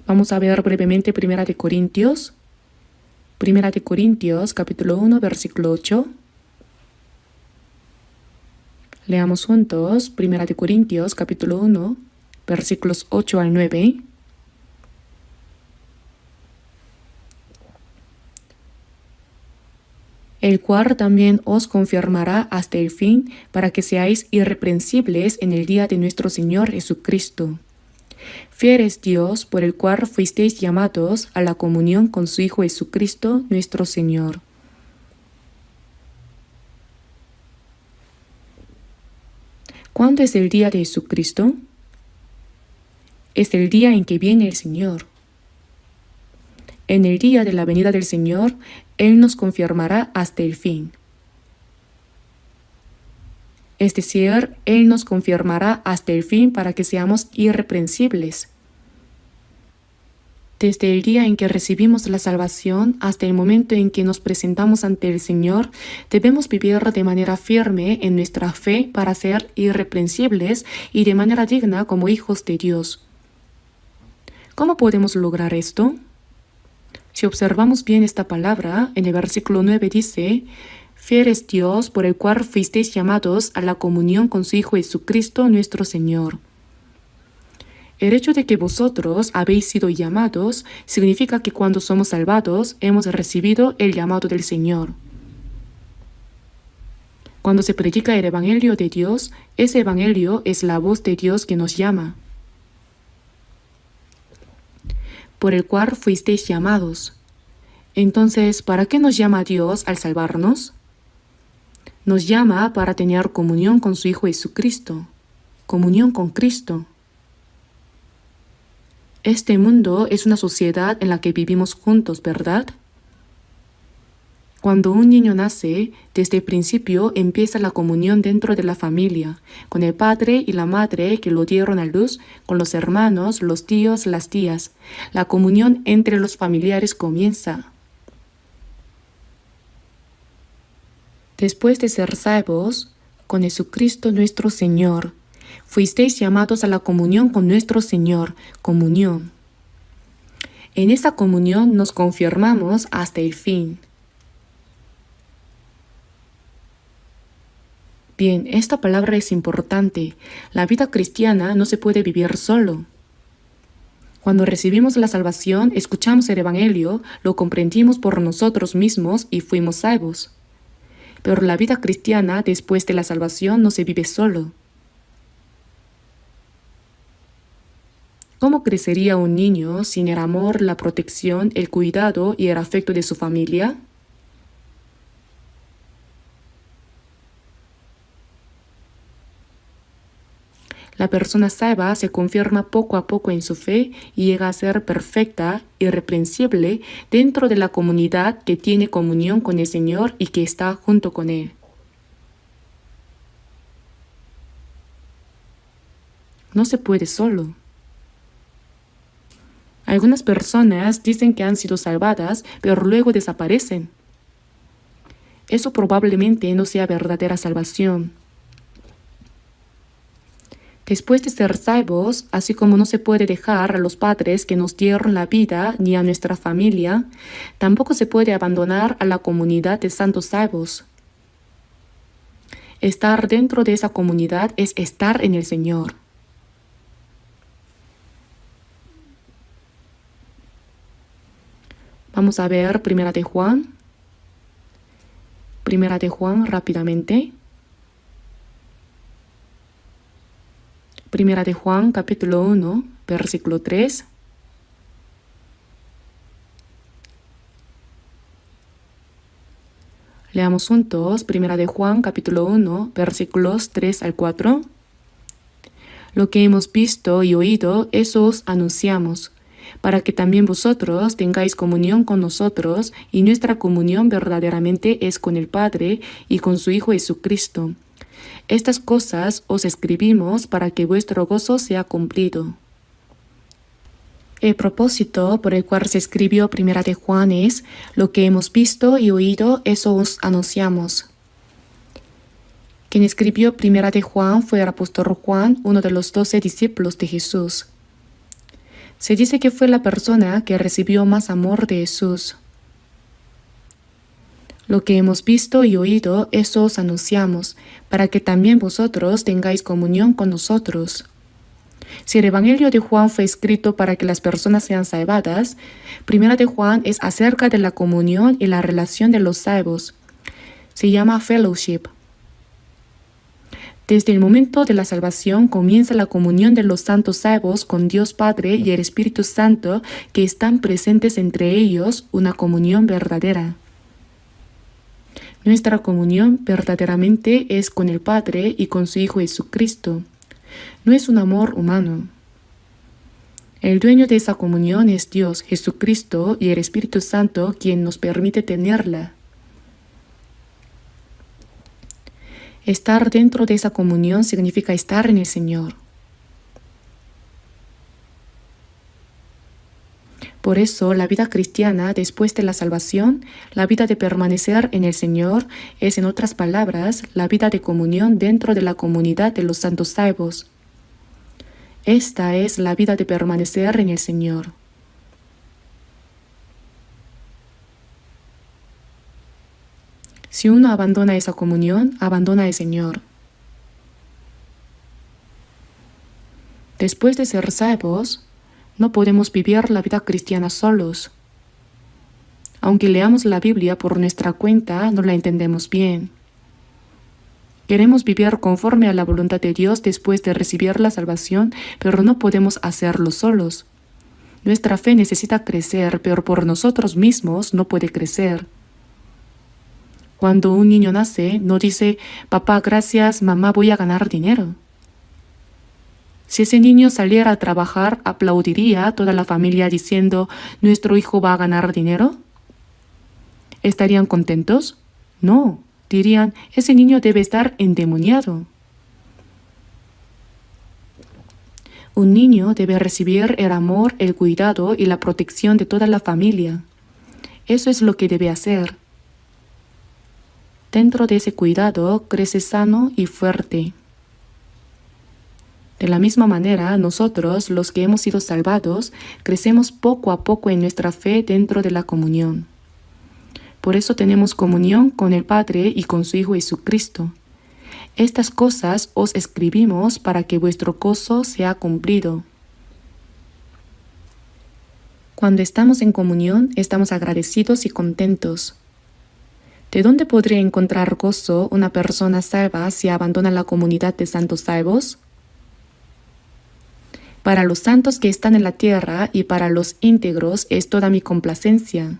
Vamos a ver brevemente Primera de Corintios. Primera de Corintios, capítulo 1, versículo 8. Leamos juntos Primera de Corintios, capítulo 1, versículos 8 al 9. El cual también os confirmará hasta el fin, para que seáis irreprensibles en el día de nuestro Señor Jesucristo. Fiel es Dios, por el cual fuisteis llamados a la comunión con su Hijo Jesucristo, nuestro Señor. ¿Cuándo es el día de Jesucristo? Es el día en que viene el Señor. En el día de la venida del Señor, Él nos confirmará hasta el fin. Es decir, Él nos confirmará hasta el fin para que seamos irreprensibles. Desde el día en que recibimos la salvación hasta el momento en que nos presentamos ante el Señor, debemos vivir de manera firme en nuestra fe para ser irreprensibles y de manera digna como hijos de Dios. ¿Cómo podemos lograr esto? Si observamos bien esta palabra, en el versículo 9 dice, fiel es Dios por el cual fuisteis llamados a la comunión con su Hijo Jesucristo nuestro Señor. El hecho de que vosotros habéis sido llamados significa que cuando somos salvados hemos recibido el llamado del Señor. Cuando se predica el Evangelio de Dios, ese Evangelio es la voz de Dios que nos llama. Por el cual fuisteis llamados. Entonces, ¿para qué nos llama Dios al salvarnos? Nos llama para tener comunión con su Hijo Jesucristo, comunión con Cristo. Este mundo es una sociedad en la que vivimos juntos, ¿verdad? Cuando un niño nace, desde el principio empieza la comunión dentro de la familia, con el padre y la madre que lo dieron a luz, con los hermanos, los tíos, las tías. La comunión entre los familiares comienza. Después de ser salvos, con Jesucristo nuestro Señor, fuisteis llamados a la comunión con nuestro Señor, comunión. En esa comunión nos confirmamos hasta el fin. Bien, esta palabra es importante. La vida cristiana no se puede vivir solo. Cuando recibimos la salvación, escuchamos el Evangelio, lo comprendimos por nosotros mismos y fuimos salvos. Pero la vida cristiana después de la salvación no se vive solo. ¿Cómo crecería un niño sin el amor, la protección, el cuidado y el afecto de su familia? La persona salva se confirma poco a poco en su fe y llega a ser perfecta, irreprensible dentro de la comunidad que tiene comunión con el Señor y que está junto con Él. No se puede solo. Algunas personas dicen que han sido salvadas, pero luego desaparecen. Eso probablemente no sea verdadera salvación. Después de ser salvos, así como no se puede dejar a los padres que nos dieron la vida ni a nuestra familia, tampoco se puede abandonar a la comunidad de santos salvos. Estar dentro de esa comunidad es estar en el Señor. Vamos a ver Primera de Juan. Primera de Juan rápidamente. Primera de Juan, capítulo 1, versículo 3. Leamos juntos Primera de Juan, capítulo 1, versículos 3 al 4. Lo que hemos visto y oído, eso os anunciamos, para que también vosotros tengáis comunión con nosotros, y nuestra comunión verdaderamente es con el Padre y con su Hijo Jesucristo. Estas cosas os escribimos para que vuestro gozo sea cumplido. El propósito por el cual se escribió Primera de Juan es: lo que hemos visto y oído, eso os anunciamos. Quien escribió Primera de Juan fue el apóstol Juan, uno de los 12 discípulos de Jesús. Se dice que fue la persona que recibió más amor de Jesús. Lo que hemos visto y oído, eso os anunciamos, para que también vosotros tengáis comunión con nosotros. Si el Evangelio de Juan fue escrito para que las personas sean salvadas, Primera de Juan es acerca de la comunión y la relación de los salvos. Se llama fellowship. Desde el momento de la salvación comienza la comunión de los santos salvos con Dios Padre y el Espíritu Santo, que están presentes entre ellos, una comunión verdadera. Nuestra comunión verdaderamente es con el Padre y con su Hijo Jesucristo. No es un amor humano. El dueño de esa comunión es Dios, Jesucristo y el Espíritu Santo, quien nos permite tenerla. Estar dentro de esa comunión significa estar en el Señor. Por eso, la vida cristiana después de la salvación, la vida de permanecer en el Señor, es, en otras palabras, la vida de comunión dentro de la comunidad de los santos salvos. Esta es la vida de permanecer en el Señor. Si uno abandona esa comunión, abandona al Señor. Después de ser salvos, no podemos vivir la vida cristiana solos. Aunque leamos la Biblia por nuestra cuenta, no la entendemos bien. Queremos vivir conforme a la voluntad de Dios después de recibir la salvación, pero no podemos hacerlo solos. Nuestra fe necesita crecer, pero por nosotros mismos no puede crecer. Cuando un niño nace, no dice: papá, gracias, mamá, voy a ganar dinero. Si ese niño saliera a trabajar, ¿aplaudiría a toda la familia diciendo: nuestro hijo va a ganar dinero? ¿Estarían contentos? No, dirían, ese niño debe estar endemoniado. Un niño debe recibir el amor, el cuidado y la protección de toda la familia. Eso es lo que debe hacer. Dentro de ese cuidado crece sano y fuerte. De la misma manera, nosotros, los que hemos sido salvados, crecemos poco a poco en nuestra fe dentro de la comunión. Por eso tenemos comunión con el Padre y con su Hijo Jesucristo. Estas cosas os escribimos para que vuestro gozo sea cumplido. Cuando estamos en comunión, estamos agradecidos y contentos. ¿De dónde podría encontrar gozo una persona salva si abandona la comunidad de santos salvos? Para los santos que están en la tierra y para los íntegros es toda mi complacencia.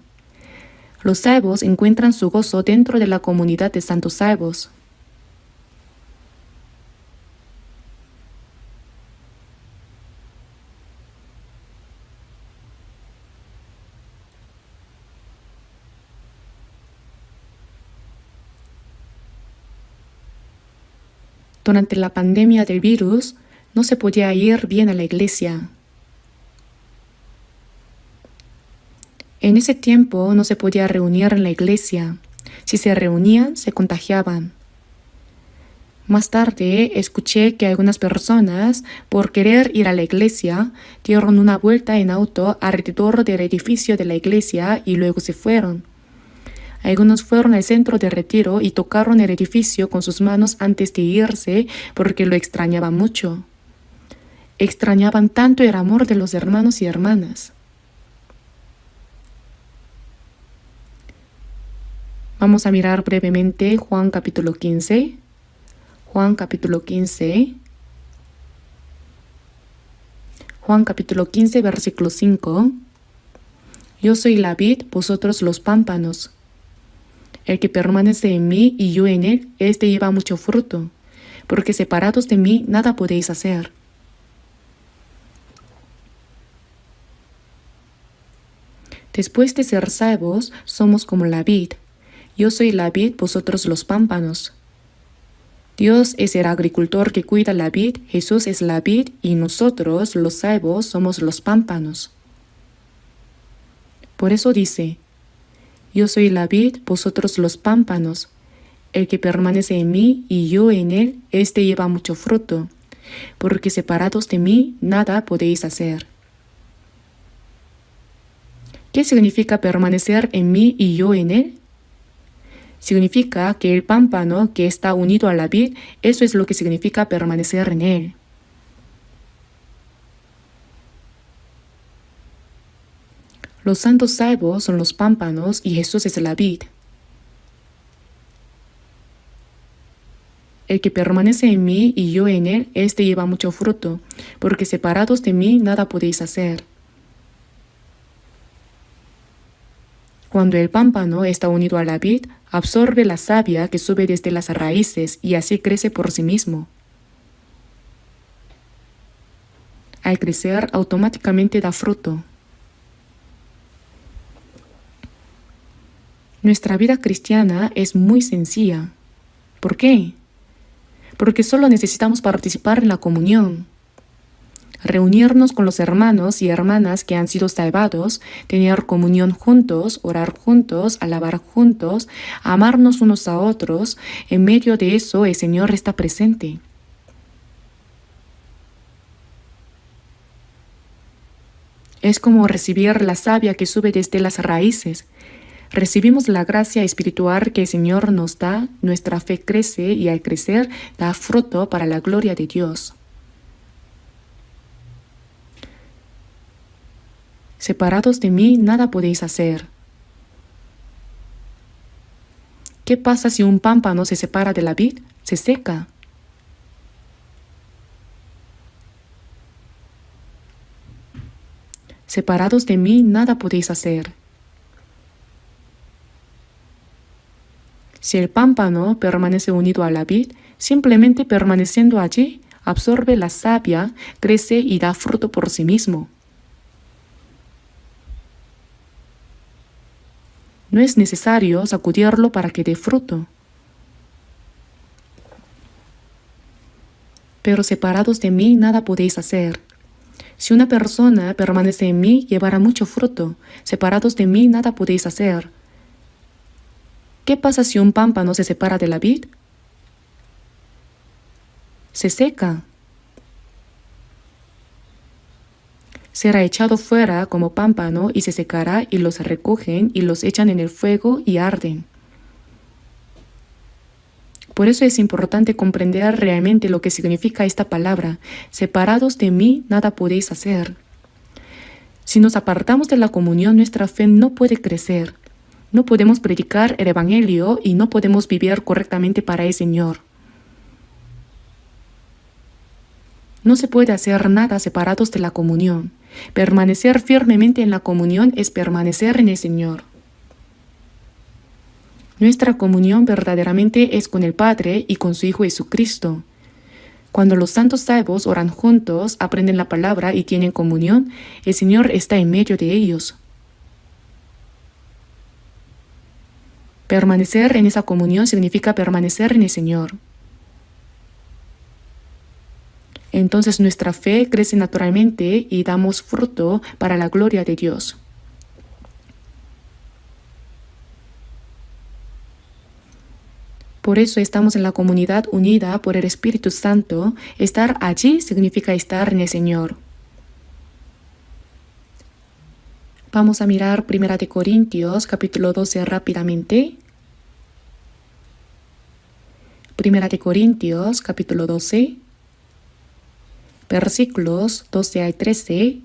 Los salvos encuentran su gozo dentro de la comunidad de santos salvos. Durante la pandemia del virus, no se podía ir bien a la iglesia. En ese tiempo no se podía reunir en la iglesia. Si se reunían, se contagiaban. Más tarde escuché que algunas personas, por querer ir a la iglesia, dieron una vuelta en auto alrededor del edificio de la iglesia y luego se fueron. Algunos fueron al centro de retiro y tocaron el edificio con sus manos antes de irse porque lo extrañaban mucho. Extrañaban tanto el amor de los hermanos y hermanas. Vamos a mirar brevemente Juan capítulo 15. Juan capítulo 15. Juan capítulo 15, versículo 5. Yo soy la vid, vosotros los pámpanos. El que permanece en mí y yo en él, éste lleva mucho fruto, porque separados de mí nada podéis hacer. Después de ser salvos, somos como la vid. Yo soy la vid, vosotros los pámpanos. Dios es el agricultor que cuida la vid, Jesús es la vid y nosotros, los salvos, somos los pámpanos. Por eso dice, yo soy la vid, vosotros los pámpanos. El que permanece en mí y yo en él, éste lleva mucho fruto, porque separados de mí nada podéis hacer. ¿Qué significa permanecer en mí y yo en él? Significa que el pámpano que está unido a la vid, eso es lo que significa permanecer en él. Los santos salvos son los pámpanos y Jesús es la vid. El que permanece en mí y yo en él, éste lleva mucho fruto, porque separados de mí nada podéis hacer. Cuando el pámpano está unido a la vid, absorbe la savia que sube desde las raíces y así crece por sí mismo. Al crecer, automáticamente da fruto. Nuestra vida cristiana es muy sencilla. ¿Por qué? Porque solo necesitamos participar en la comunión. Reunirnos con los hermanos y hermanas que han sido salvados, tener comunión juntos, orar juntos, alabar juntos, amarnos unos a otros. En medio de eso el Señor está presente. Es como recibir la savia que sube desde las raíces. Recibimos la gracia espiritual que el Señor nos da, nuestra fe crece y al crecer da fruto para la gloria de Dios. Separados de mí nada podéis hacer. ¿Qué pasa si un pámpano se separa de la vid? Se seca. Separados de mí nada podéis hacer. Si el pámpano permanece unido a la vid, simplemente permaneciendo allí, absorbe la savia, crece y da fruto por sí mismo. No es necesario sacudirlo para que dé fruto. Pero separados de mí nada podéis hacer. Si una persona permanece en mí, llevará mucho fruto. Separados de mí nada podéis hacer. ¿Qué pasa si un pámpano se separa de la vid? Se seca. Será echado fuera como pámpano y se secará, y los recogen y los echan en el fuego y arden. Por eso es importante comprender realmente lo que significa esta palabra. Separados de mí nada podéis hacer. Si nos apartamos de la comunión, nuestra fe no puede crecer. No podemos predicar el Evangelio y no podemos vivir correctamente para el Señor. No se puede hacer nada separados de la comunión. Permanecer firmemente en la comunión es permanecer en el Señor. Nuestra comunión verdaderamente es con el Padre y con su Hijo Jesucristo. Cuando los santos salvos oran juntos, aprenden la palabra y tienen comunión, el Señor está en medio de ellos. Permanecer en esa comunión significa permanecer en el Señor. Entonces nuestra fe crece naturalmente y damos fruto para la gloria de Dios. Por eso estamos en la comunidad unida por el Espíritu Santo. Estar allí significa estar en el Señor. Vamos a mirar 1 Corintios capítulo 12 rápidamente. 1 Corintios capítulo 12, versículos 12 al 13.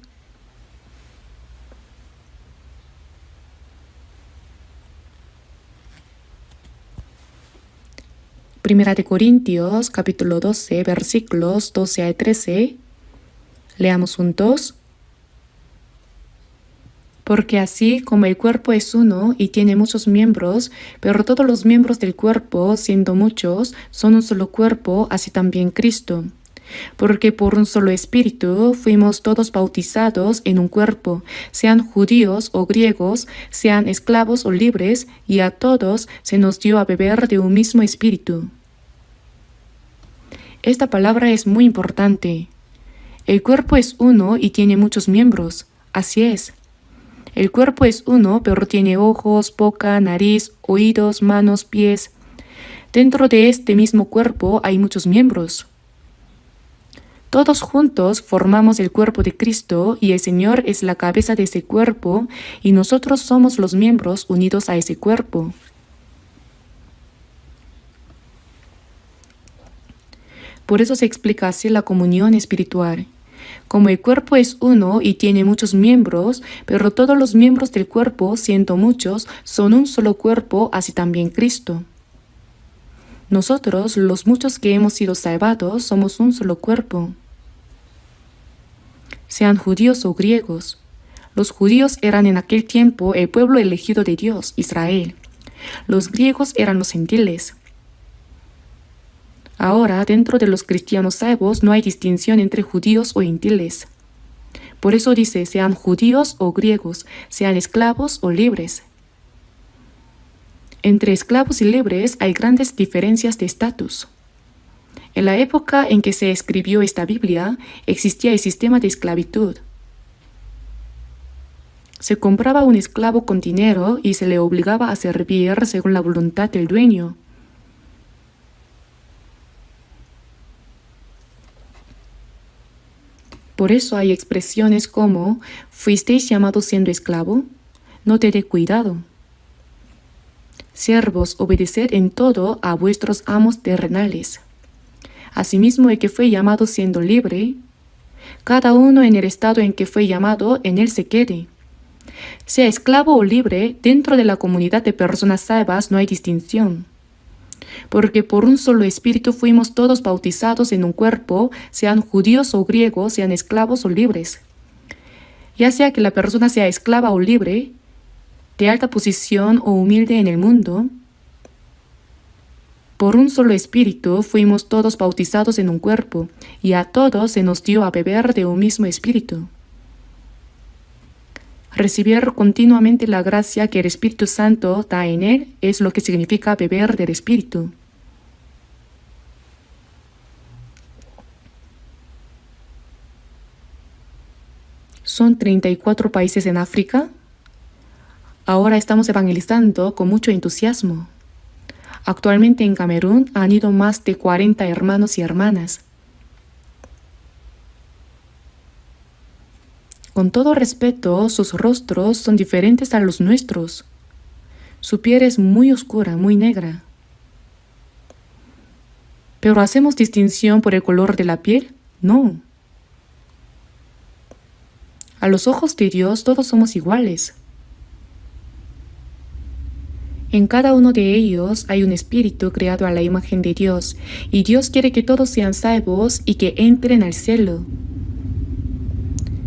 Primera de Corintios, capítulo 12, versículos 12 al 13. Leamos juntos. Porque así como el cuerpo es uno y tiene muchos miembros, pero todos los miembros del cuerpo, siendo muchos, son un solo cuerpo, así también Cristo. Porque por un solo espíritu fuimos todos bautizados en un cuerpo, sean judíos o griegos, sean esclavos o libres, y a todos se nos dio a beber de un mismo espíritu. Esta palabra es muy importante. El cuerpo es uno y tiene muchos miembros. Así es. El cuerpo es uno, pero tiene ojos, boca, nariz, oídos, manos, pies. Dentro de este mismo cuerpo hay muchos miembros. Todos juntos formamos el cuerpo de Cristo y el Señor es la cabeza de ese cuerpo y nosotros somos los miembros unidos a ese cuerpo. Por eso se explica así la comunión espiritual. Como el cuerpo es uno y tiene muchos miembros, pero todos los miembros del cuerpo, siendo muchos, son un solo cuerpo, así también Cristo. Nosotros, los muchos que hemos sido salvados, somos un solo cuerpo. Sean judíos o griegos. Los judíos eran en aquel tiempo el pueblo elegido de Dios, Israel. Los griegos eran los gentiles. Ahora, dentro de los cristianos salvos no hay distinción entre judíos o gentiles. Por eso dice, sean judíos o griegos, sean esclavos o libres. Entre esclavos y libres hay grandes diferencias de estatus. En la época en que se escribió esta Biblia, existía el sistema de esclavitud. Se compraba un esclavo con dinero y se le obligaba a servir según la voluntad del dueño. Por eso hay expresiones como, ¿fuisteis llamados siendo esclavo? No te dé cuidado. Siervos, obedeced en todo a vuestros amos terrenales. Asimismo, el que fue llamado siendo libre, cada uno en el estado en que fue llamado, en él se quede. Sea esclavo o libre, dentro de la comunidad de personas salvas no hay distinción. Porque por un solo espíritu fuimos todos bautizados en un cuerpo, sean judíos o griegos, sean esclavos o libres. Ya sea que la persona sea esclava o libre, de alta posición o humilde en el mundo, por un solo espíritu fuimos todos bautizados en un cuerpo, y a todos se nos dio a beber de un mismo espíritu. Recibir continuamente la gracia que el Espíritu Santo da en él es lo que significa beber del Espíritu. Son 34 países en África. Ahora estamos evangelizando con mucho entusiasmo. Actualmente en Camerún han ido más de 40 hermanos y hermanas. Con todo respeto, sus rostros son diferentes a los nuestros. Su piel es muy oscura, muy negra. ¿Pero hacemos distinción por el color de la piel? No. A los ojos de Dios todos somos iguales. En cada uno de ellos hay un espíritu creado a la imagen de Dios, y Dios quiere que todos sean salvos y que entren al cielo.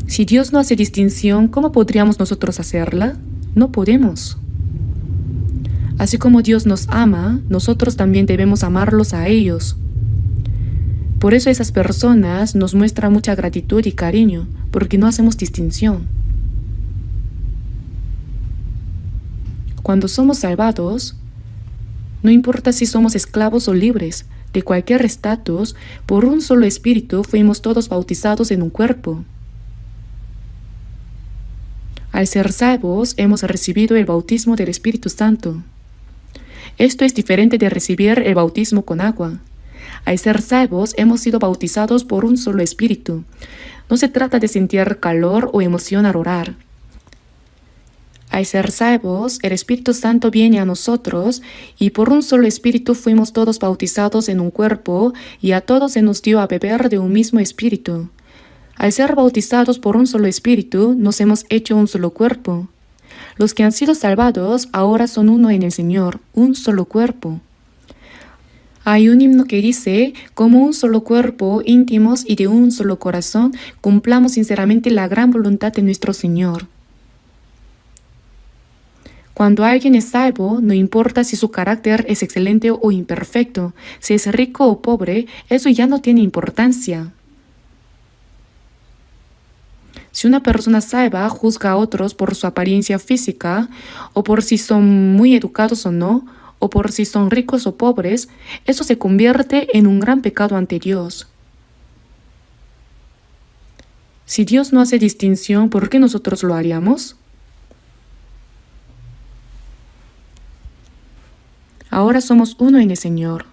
Si Dios no hace distinción, ¿cómo podríamos nosotros hacerla? No podemos. Así como Dios nos ama, nosotros también debemos amarlos a ellos. Por eso esas personas nos muestran mucha gratitud y cariño, porque no hacemos distinción. Cuando somos salvados, no importa si somos esclavos o libres, de cualquier estatus, por un solo espíritu fuimos todos bautizados en un cuerpo. Al ser salvos, hemos recibido el bautismo del Espíritu Santo. Esto es diferente de recibir el bautismo con agua. Al ser salvos, hemos sido bautizados por un solo espíritu. No se trata de sentir calor o emoción al orar. Al ser salvos, el Espíritu Santo viene a nosotros y por un solo espíritu fuimos todos bautizados en un cuerpo y a todos se nos dio a beber de un mismo espíritu. Al ser bautizados por un solo espíritu, nos hemos hecho un solo cuerpo. Los que han sido salvados ahora son uno en el Señor, un solo cuerpo. Hay un himno que dice, como un solo cuerpo, íntimos y de un solo corazón, cumplamos sinceramente la gran voluntad de nuestro Señor. Cuando alguien es salvo, no importa si su carácter es excelente o imperfecto, si es rico o pobre, eso ya no tiene importancia. Si una persona salva juzga a otros por su apariencia física, o por si son muy educados o no, o por si son ricos o pobres, eso se convierte en un gran pecado ante Dios. Si Dios no hace distinción, ¿por qué nosotros lo haríamos? Ahora somos uno en el Señor.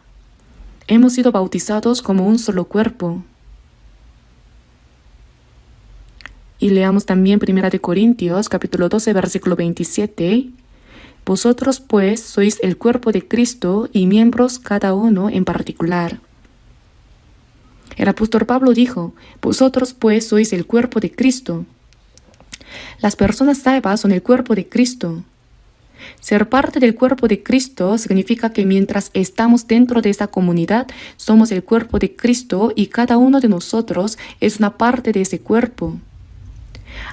Hemos sido bautizados como un solo cuerpo. Y leamos también 1 Corintios, capítulo 12, versículo 27. Vosotros pues sois el cuerpo de Cristo y miembros cada uno en particular. El apóstol Pablo dijo, vosotros pues sois el cuerpo de Cristo. Las personas salvas son el cuerpo de Cristo. Ser parte del cuerpo de Cristo significa que mientras estamos dentro de esa comunidad, somos el cuerpo de Cristo y cada uno de nosotros es una parte de ese cuerpo.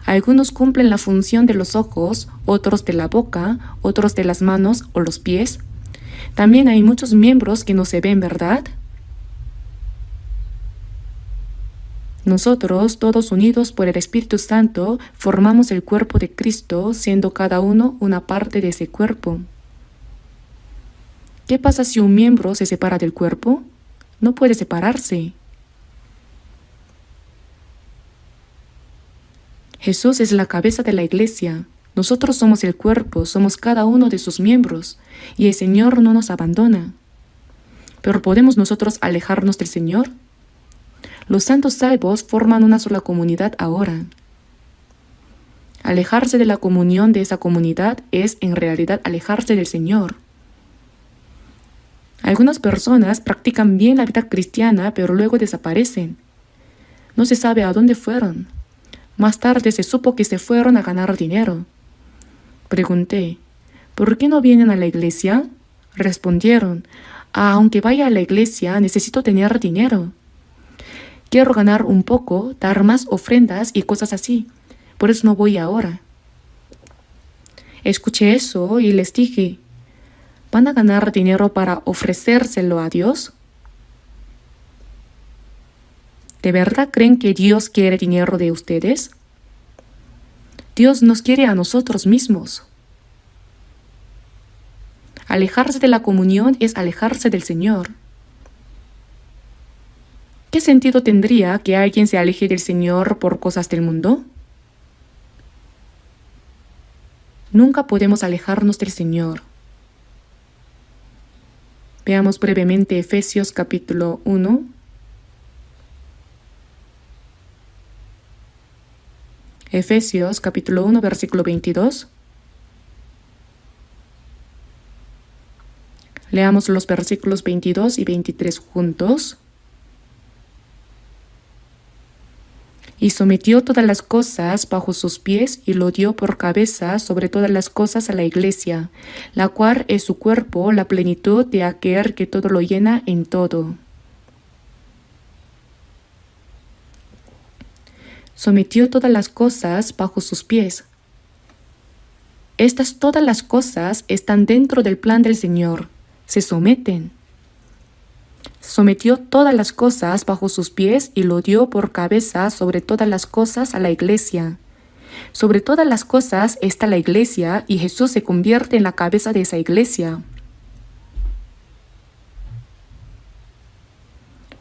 Algunos cumplen la función de los ojos, otros de la boca, otros de las manos o los pies. También hay muchos miembros que no se ven, ¿verdad? Nosotros, todos unidos por el Espíritu Santo, formamos el cuerpo de Cristo, siendo cada uno una parte de ese cuerpo. ¿Qué pasa si un miembro se separa del cuerpo? No puede separarse. Jesús es la cabeza de la iglesia. Nosotros somos el cuerpo, somos cada uno de sus miembros, y el Señor no nos abandona. ¿Pero podemos nosotros alejarnos del Señor? Los santos salvos forman una sola comunidad ahora. Alejarse de la comunión de esa comunidad es en realidad alejarse del Señor. Algunas personas practican bien la vida cristiana, pero luego desaparecen. No se sabe a dónde fueron. Más tarde se supo que se fueron a ganar dinero. Pregunté, ¿por qué no vienen a la iglesia? Respondieron, aunque vaya a la iglesia, necesito tener dinero. Quiero ganar un poco, dar más ofrendas y cosas así. Por eso no voy ahora. Escuché eso y les dije, ¿van a ganar dinero para ofrecérselo a Dios? ¿De verdad creen que Dios quiere dinero de ustedes? Dios nos quiere a nosotros mismos. Alejarse de la comunión es alejarse del Señor. ¿Qué sentido tendría que alguien se aleje del Señor por cosas del mundo? Nunca podemos alejarnos del Señor. Veamos brevemente Efesios capítulo 1. Efesios capítulo 1, versículo 22. Leamos los versículos 22 y 23 juntos. Y sometió todas las cosas bajo sus pies y lo dio por cabeza sobre todas las cosas a la Iglesia, la cual es su cuerpo, la plenitud de aquel que todo lo llena en todo. Sometió todas las cosas bajo sus pies. Estas todas las cosas están dentro del plan del Señor. Se someten. Sometió todas las cosas bajo sus pies y lo dio por cabeza sobre todas las cosas a la Iglesia. Sobre todas las cosas está la Iglesia y Jesús se convierte en la cabeza de esa Iglesia.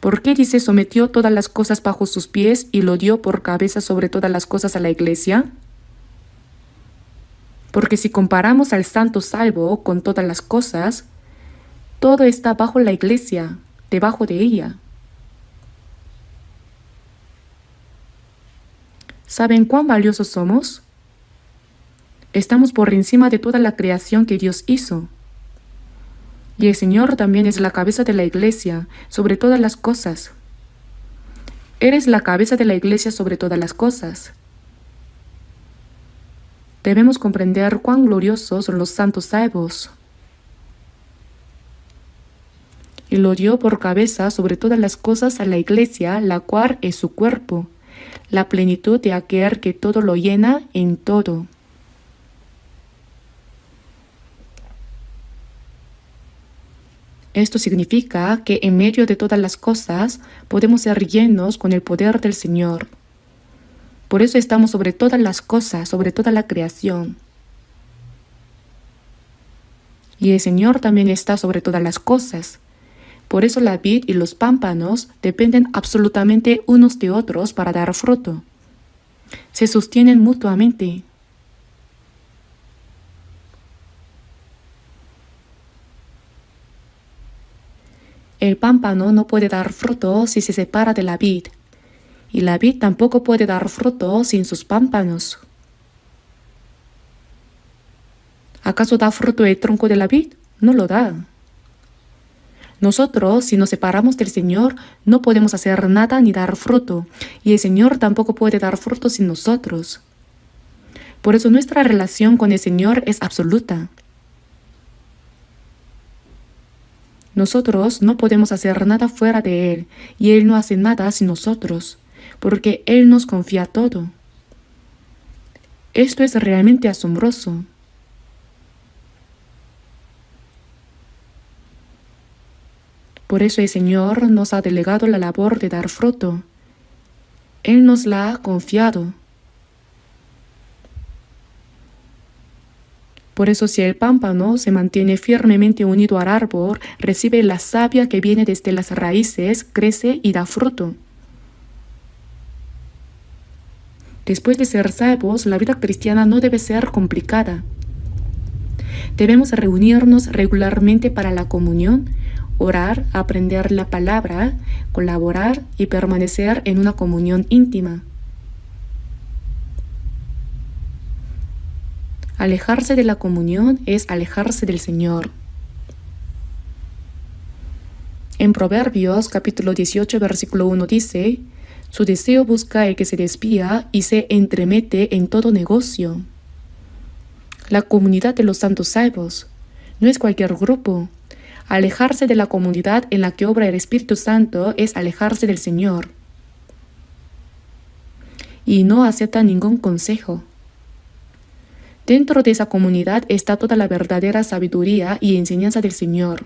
¿Por qué dice sometió todas las cosas bajo sus pies y lo dio por cabeza sobre todas las cosas a la Iglesia? Porque si comparamos al santo salvo con todas las cosas, todo está bajo la Iglesia, debajo de ella. ¿Saben cuán valiosos somos? Estamos por encima de toda la creación que Dios hizo. Y el Señor también es la cabeza de la Iglesia sobre todas las cosas. Eres la cabeza de la Iglesia sobre todas las cosas. Debemos comprender cuán gloriosos son los santos salvos. Y lo dio por cabeza sobre todas las cosas a la Iglesia, la cual es su cuerpo, la plenitud de aquel que todo lo llena en todo. Esto significa que en medio de todas las cosas podemos ser llenos con el poder del Señor. Por eso estamos sobre todas las cosas, sobre toda la creación. Y el Señor también está sobre todas las cosas. Por eso la vid y los pámpanos dependen absolutamente unos de otros para dar fruto. Se sostienen mutuamente. El pámpano no puede dar fruto si se separa de la vid, y la vid tampoco puede dar fruto sin sus pámpanos. ¿Acaso da fruto el tronco de la vid? No lo da. Nosotros, si nos separamos del Señor, no podemos hacer nada ni dar fruto, y el Señor tampoco puede dar fruto sin nosotros. Por eso nuestra relación con el Señor es absoluta. Nosotros no podemos hacer nada fuera de Él, y Él no hace nada sin nosotros, porque Él nos confía todo. Esto es realmente asombroso. Por eso el Señor nos ha delegado la labor de dar fruto. Él nos la ha confiado. Por eso si el pámpano se mantiene firmemente unido al árbol, recibe la savia que viene desde las raíces, crece y da fruto. Después de ser salvos, la vida cristiana no debe ser complicada. Debemos reunirnos regularmente para la comunión, orar, aprender la palabra, colaborar y permanecer en una comunión íntima. Alejarse de la comunión es alejarse del Señor. En Proverbios capítulo 18 versículo 1 dice: su deseo busca el que se desvía y se entremete en todo negocio. La comunidad de los santos salvos no es cualquier grupo. Alejarse de la comunidad en la que obra el Espíritu Santo es alejarse del Señor. Y no acepta ningún consejo. Dentro de esa comunidad está toda la verdadera sabiduría y enseñanza del Señor.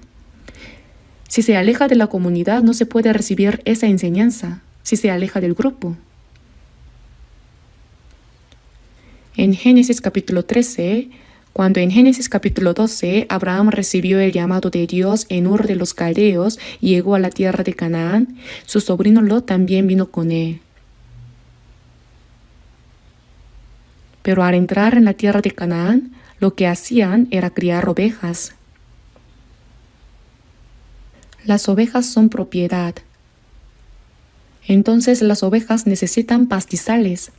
Si se aleja de la comunidad, no se puede recibir esa enseñanza, si se aleja del grupo. En Génesis capítulo 13, cuando en Génesis capítulo 12 Abraham recibió el llamado de Dios en Ur de los Caldeos y llegó a la tierra de Canaán, su sobrino Lot también vino con él. Pero al entrar en la tierra de Canaán, lo que hacían era criar ovejas. Las ovejas son propiedad. Entonces las ovejas necesitan pastizales.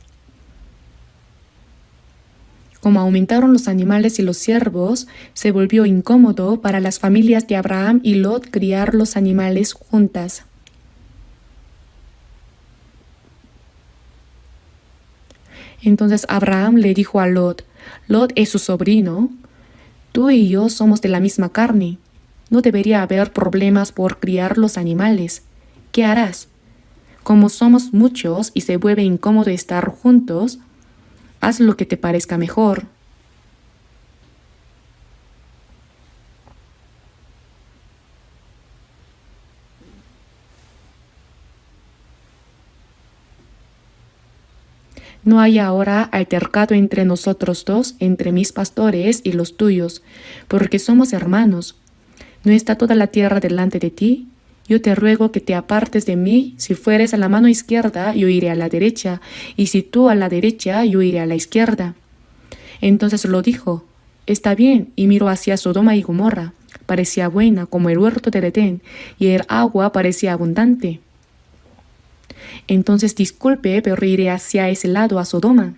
Como aumentaron los animales y los ciervos, se volvió incómodo para las familias de Abraham y Lot criar los animales juntas. Entonces Abraham le dijo a Lot, Lot es su sobrino, tú y yo somos de la misma carne, no debería haber problemas por criar los animales. ¿Qué harás? Como somos muchos y se vuelve incómodo estar juntos, haz lo que te parezca mejor. No hay ahora altercado entre nosotros dos, entre mis pastores y los tuyos, porque somos hermanos. ¿No está toda la tierra delante de ti? Yo te ruego que te apartes de mí. Si fueres a la mano izquierda, yo iré a la derecha, y si tú a la derecha, yo iré a la izquierda. Entonces lo dijo, está bien, y miró hacia Sodoma y Gomorra. Parecía buena como el huerto de Edén, y el agua parecía abundante. Entonces disculpe, pero iré hacia ese lado a Sodoma.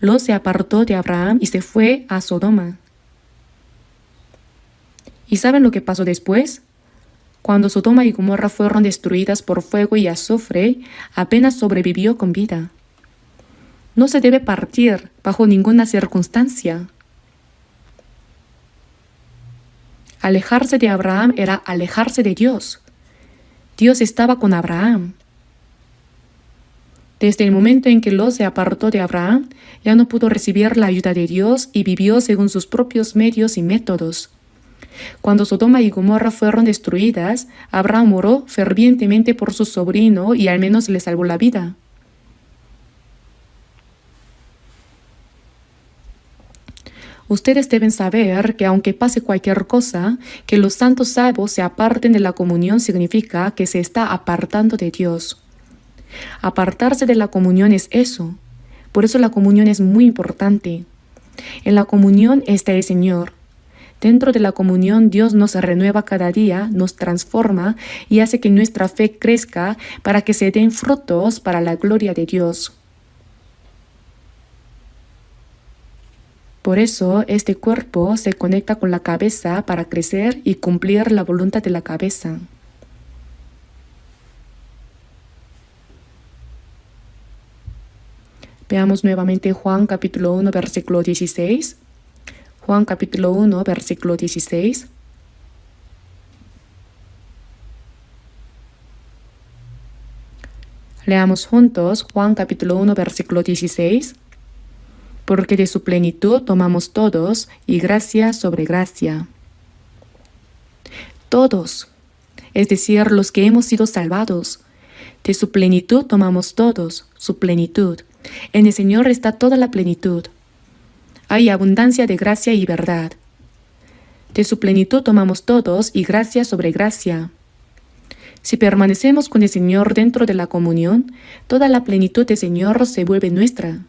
Lot se apartó de Abraham y se fue a Sodoma. ¿Y saben lo que pasó después? Cuando Sodoma y Gomorra fueron destruidas por fuego y azufre, apenas sobrevivió con vida. No se debe partir bajo ninguna circunstancia. Alejarse de Abraham era alejarse de Dios. Dios estaba con Abraham. Desde el momento en que Lot se apartó de Abraham, ya no pudo recibir la ayuda de Dios y vivió según sus propios medios y métodos. Cuando Sodoma y Gomorra fueron destruidas, Abraham oró fervientemente por su sobrino y al menos le salvó la vida. Ustedes deben saber que aunque pase cualquier cosa, que los santos salvos se aparten de la comunión significa que se está apartando de Dios. Apartarse de la comunión es eso. Por eso la comunión es muy importante. En la comunión está el Señor. Dentro de la comunión Dios nos renueva cada día, nos transforma y hace que nuestra fe crezca para que se den frutos para la gloria de Dios. Por eso este cuerpo se conecta con la cabeza para crecer y cumplir la voluntad de la cabeza. Veamos nuevamente Juan capítulo 1 versículo 16. Juan capítulo 1 versículo 16. Leamos juntos Juan capítulo 1 versículo 16. Porque de su plenitud tomamos todos, y gracia sobre gracia. Todos, es decir, los que hemos sido salvados. De su plenitud tomamos todos, su plenitud. En el Señor está toda la plenitud. Hay abundancia de gracia y verdad. De su plenitud tomamos todos, y gracia sobre gracia. Si permanecemos con el Señor dentro de la comunión, toda la plenitud del Señor se vuelve nuestra.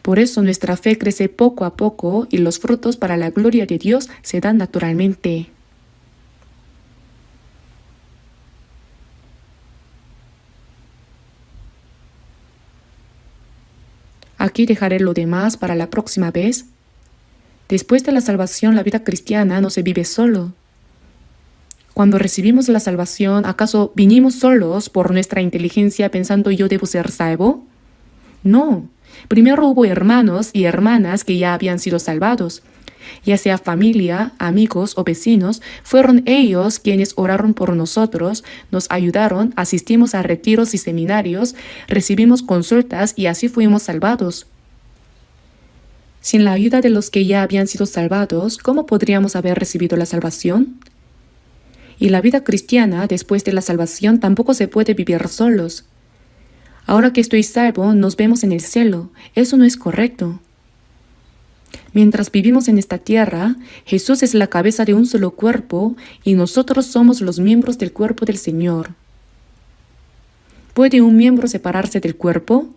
Por eso nuestra fe crece poco a poco y los frutos para la gloria de Dios se dan naturalmente. Aquí dejaré lo demás para la próxima vez. Después de la salvación, la vida cristiana no se vive solo. Cuando recibimos la salvación, ¿acaso vinimos solos por nuestra inteligencia pensando yo debo ser salvo? No. Primero hubo hermanos y hermanas que ya habían sido salvados. Ya sea familia, amigos o vecinos, fueron ellos quienes oraron por nosotros, nos ayudaron, asistimos a retiros y seminarios, recibimos consultas y así fuimos salvados. Sin la ayuda de los que ya habían sido salvados, ¿cómo podríamos haber recibido la salvación? Y la vida cristiana después de la salvación tampoco se puede vivir solos. Ahora que estoy salvo, nos vemos en el cielo. Eso no es correcto. Mientras vivimos en esta tierra, Jesús es la cabeza de un solo cuerpo y nosotros somos los miembros del cuerpo del Señor. ¿Puede un miembro separarse del cuerpo?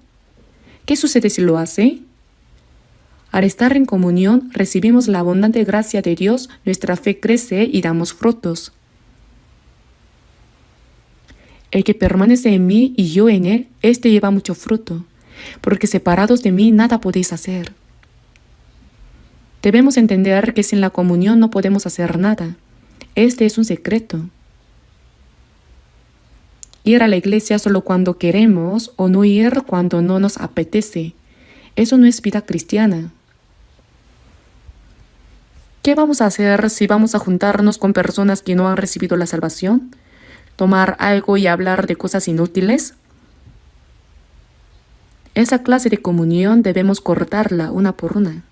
¿Qué sucede si lo hace? Al estar en comunión, recibimos la abundante gracia de Dios, nuestra fe crece y damos frutos. El que permanece en mí y yo en él, éste lleva mucho fruto, porque separados de mí nada podéis hacer. Debemos entender que sin la comunión no podemos hacer nada. Este es un secreto. Ir a la iglesia solo cuando queremos o no ir cuando no nos apetece. Eso no es vida cristiana. ¿Qué vamos a hacer si vamos a juntarnos con personas que no han recibido la salvación? ¿Tomar algo y hablar de cosas inútiles? Esa clase de comunión debemos cortarla una por una.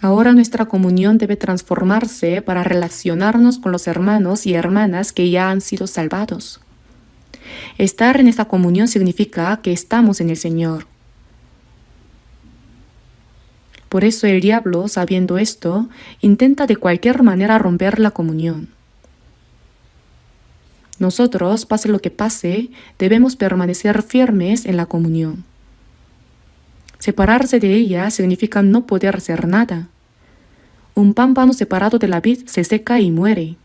Ahora nuestra comunión debe transformarse para relacionarnos con los hermanos y hermanas que ya han sido salvados. Estar en esta comunión significa que estamos en el Señor. Por eso el diablo, sabiendo esto, intenta de cualquier manera romper la comunión. Nosotros, pase lo que pase, debemos permanecer firmes en la comunión. Separarse de ella significa no poder hacer nada. Un pámpano separado de la vid se seca y muere.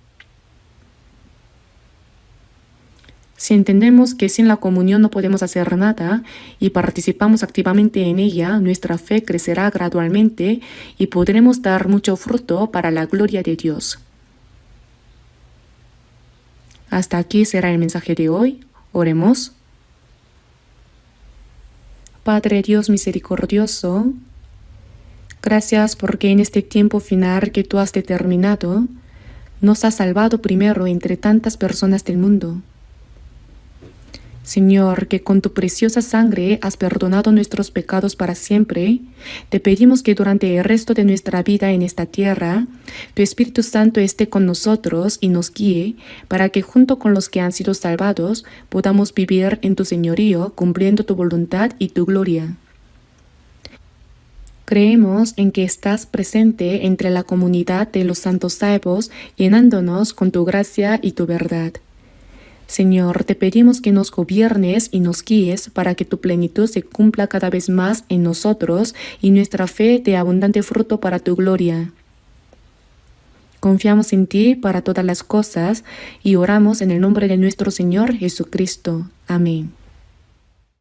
Si entendemos que sin la comunión no podemos hacer nada y participamos activamente en ella, nuestra fe crecerá gradualmente y podremos dar mucho fruto para la gloria de Dios. Hasta aquí será el mensaje de hoy. Oremos. Padre Dios misericordioso, gracias porque en este tiempo final que tú has determinado, nos has salvado primero entre tantas personas del mundo. Señor, que con tu preciosa sangre has perdonado nuestros pecados para siempre, te pedimos que durante el resto de nuestra vida en esta tierra, tu Espíritu Santo esté con nosotros y nos guíe para que junto con los que han sido salvados podamos vivir en tu señorío cumpliendo tu voluntad y tu gloria. Creemos en que estás presente entre la comunidad de los santos salvos, llenándonos con tu gracia y tu verdad. Señor, te pedimos que nos gobiernes y nos guíes para que tu plenitud se cumpla cada vez más en nosotros y nuestra fe dé abundante fruto para tu gloria. Confiamos en ti para todas las cosas y oramos en el nombre de nuestro Señor Jesucristo. Amén.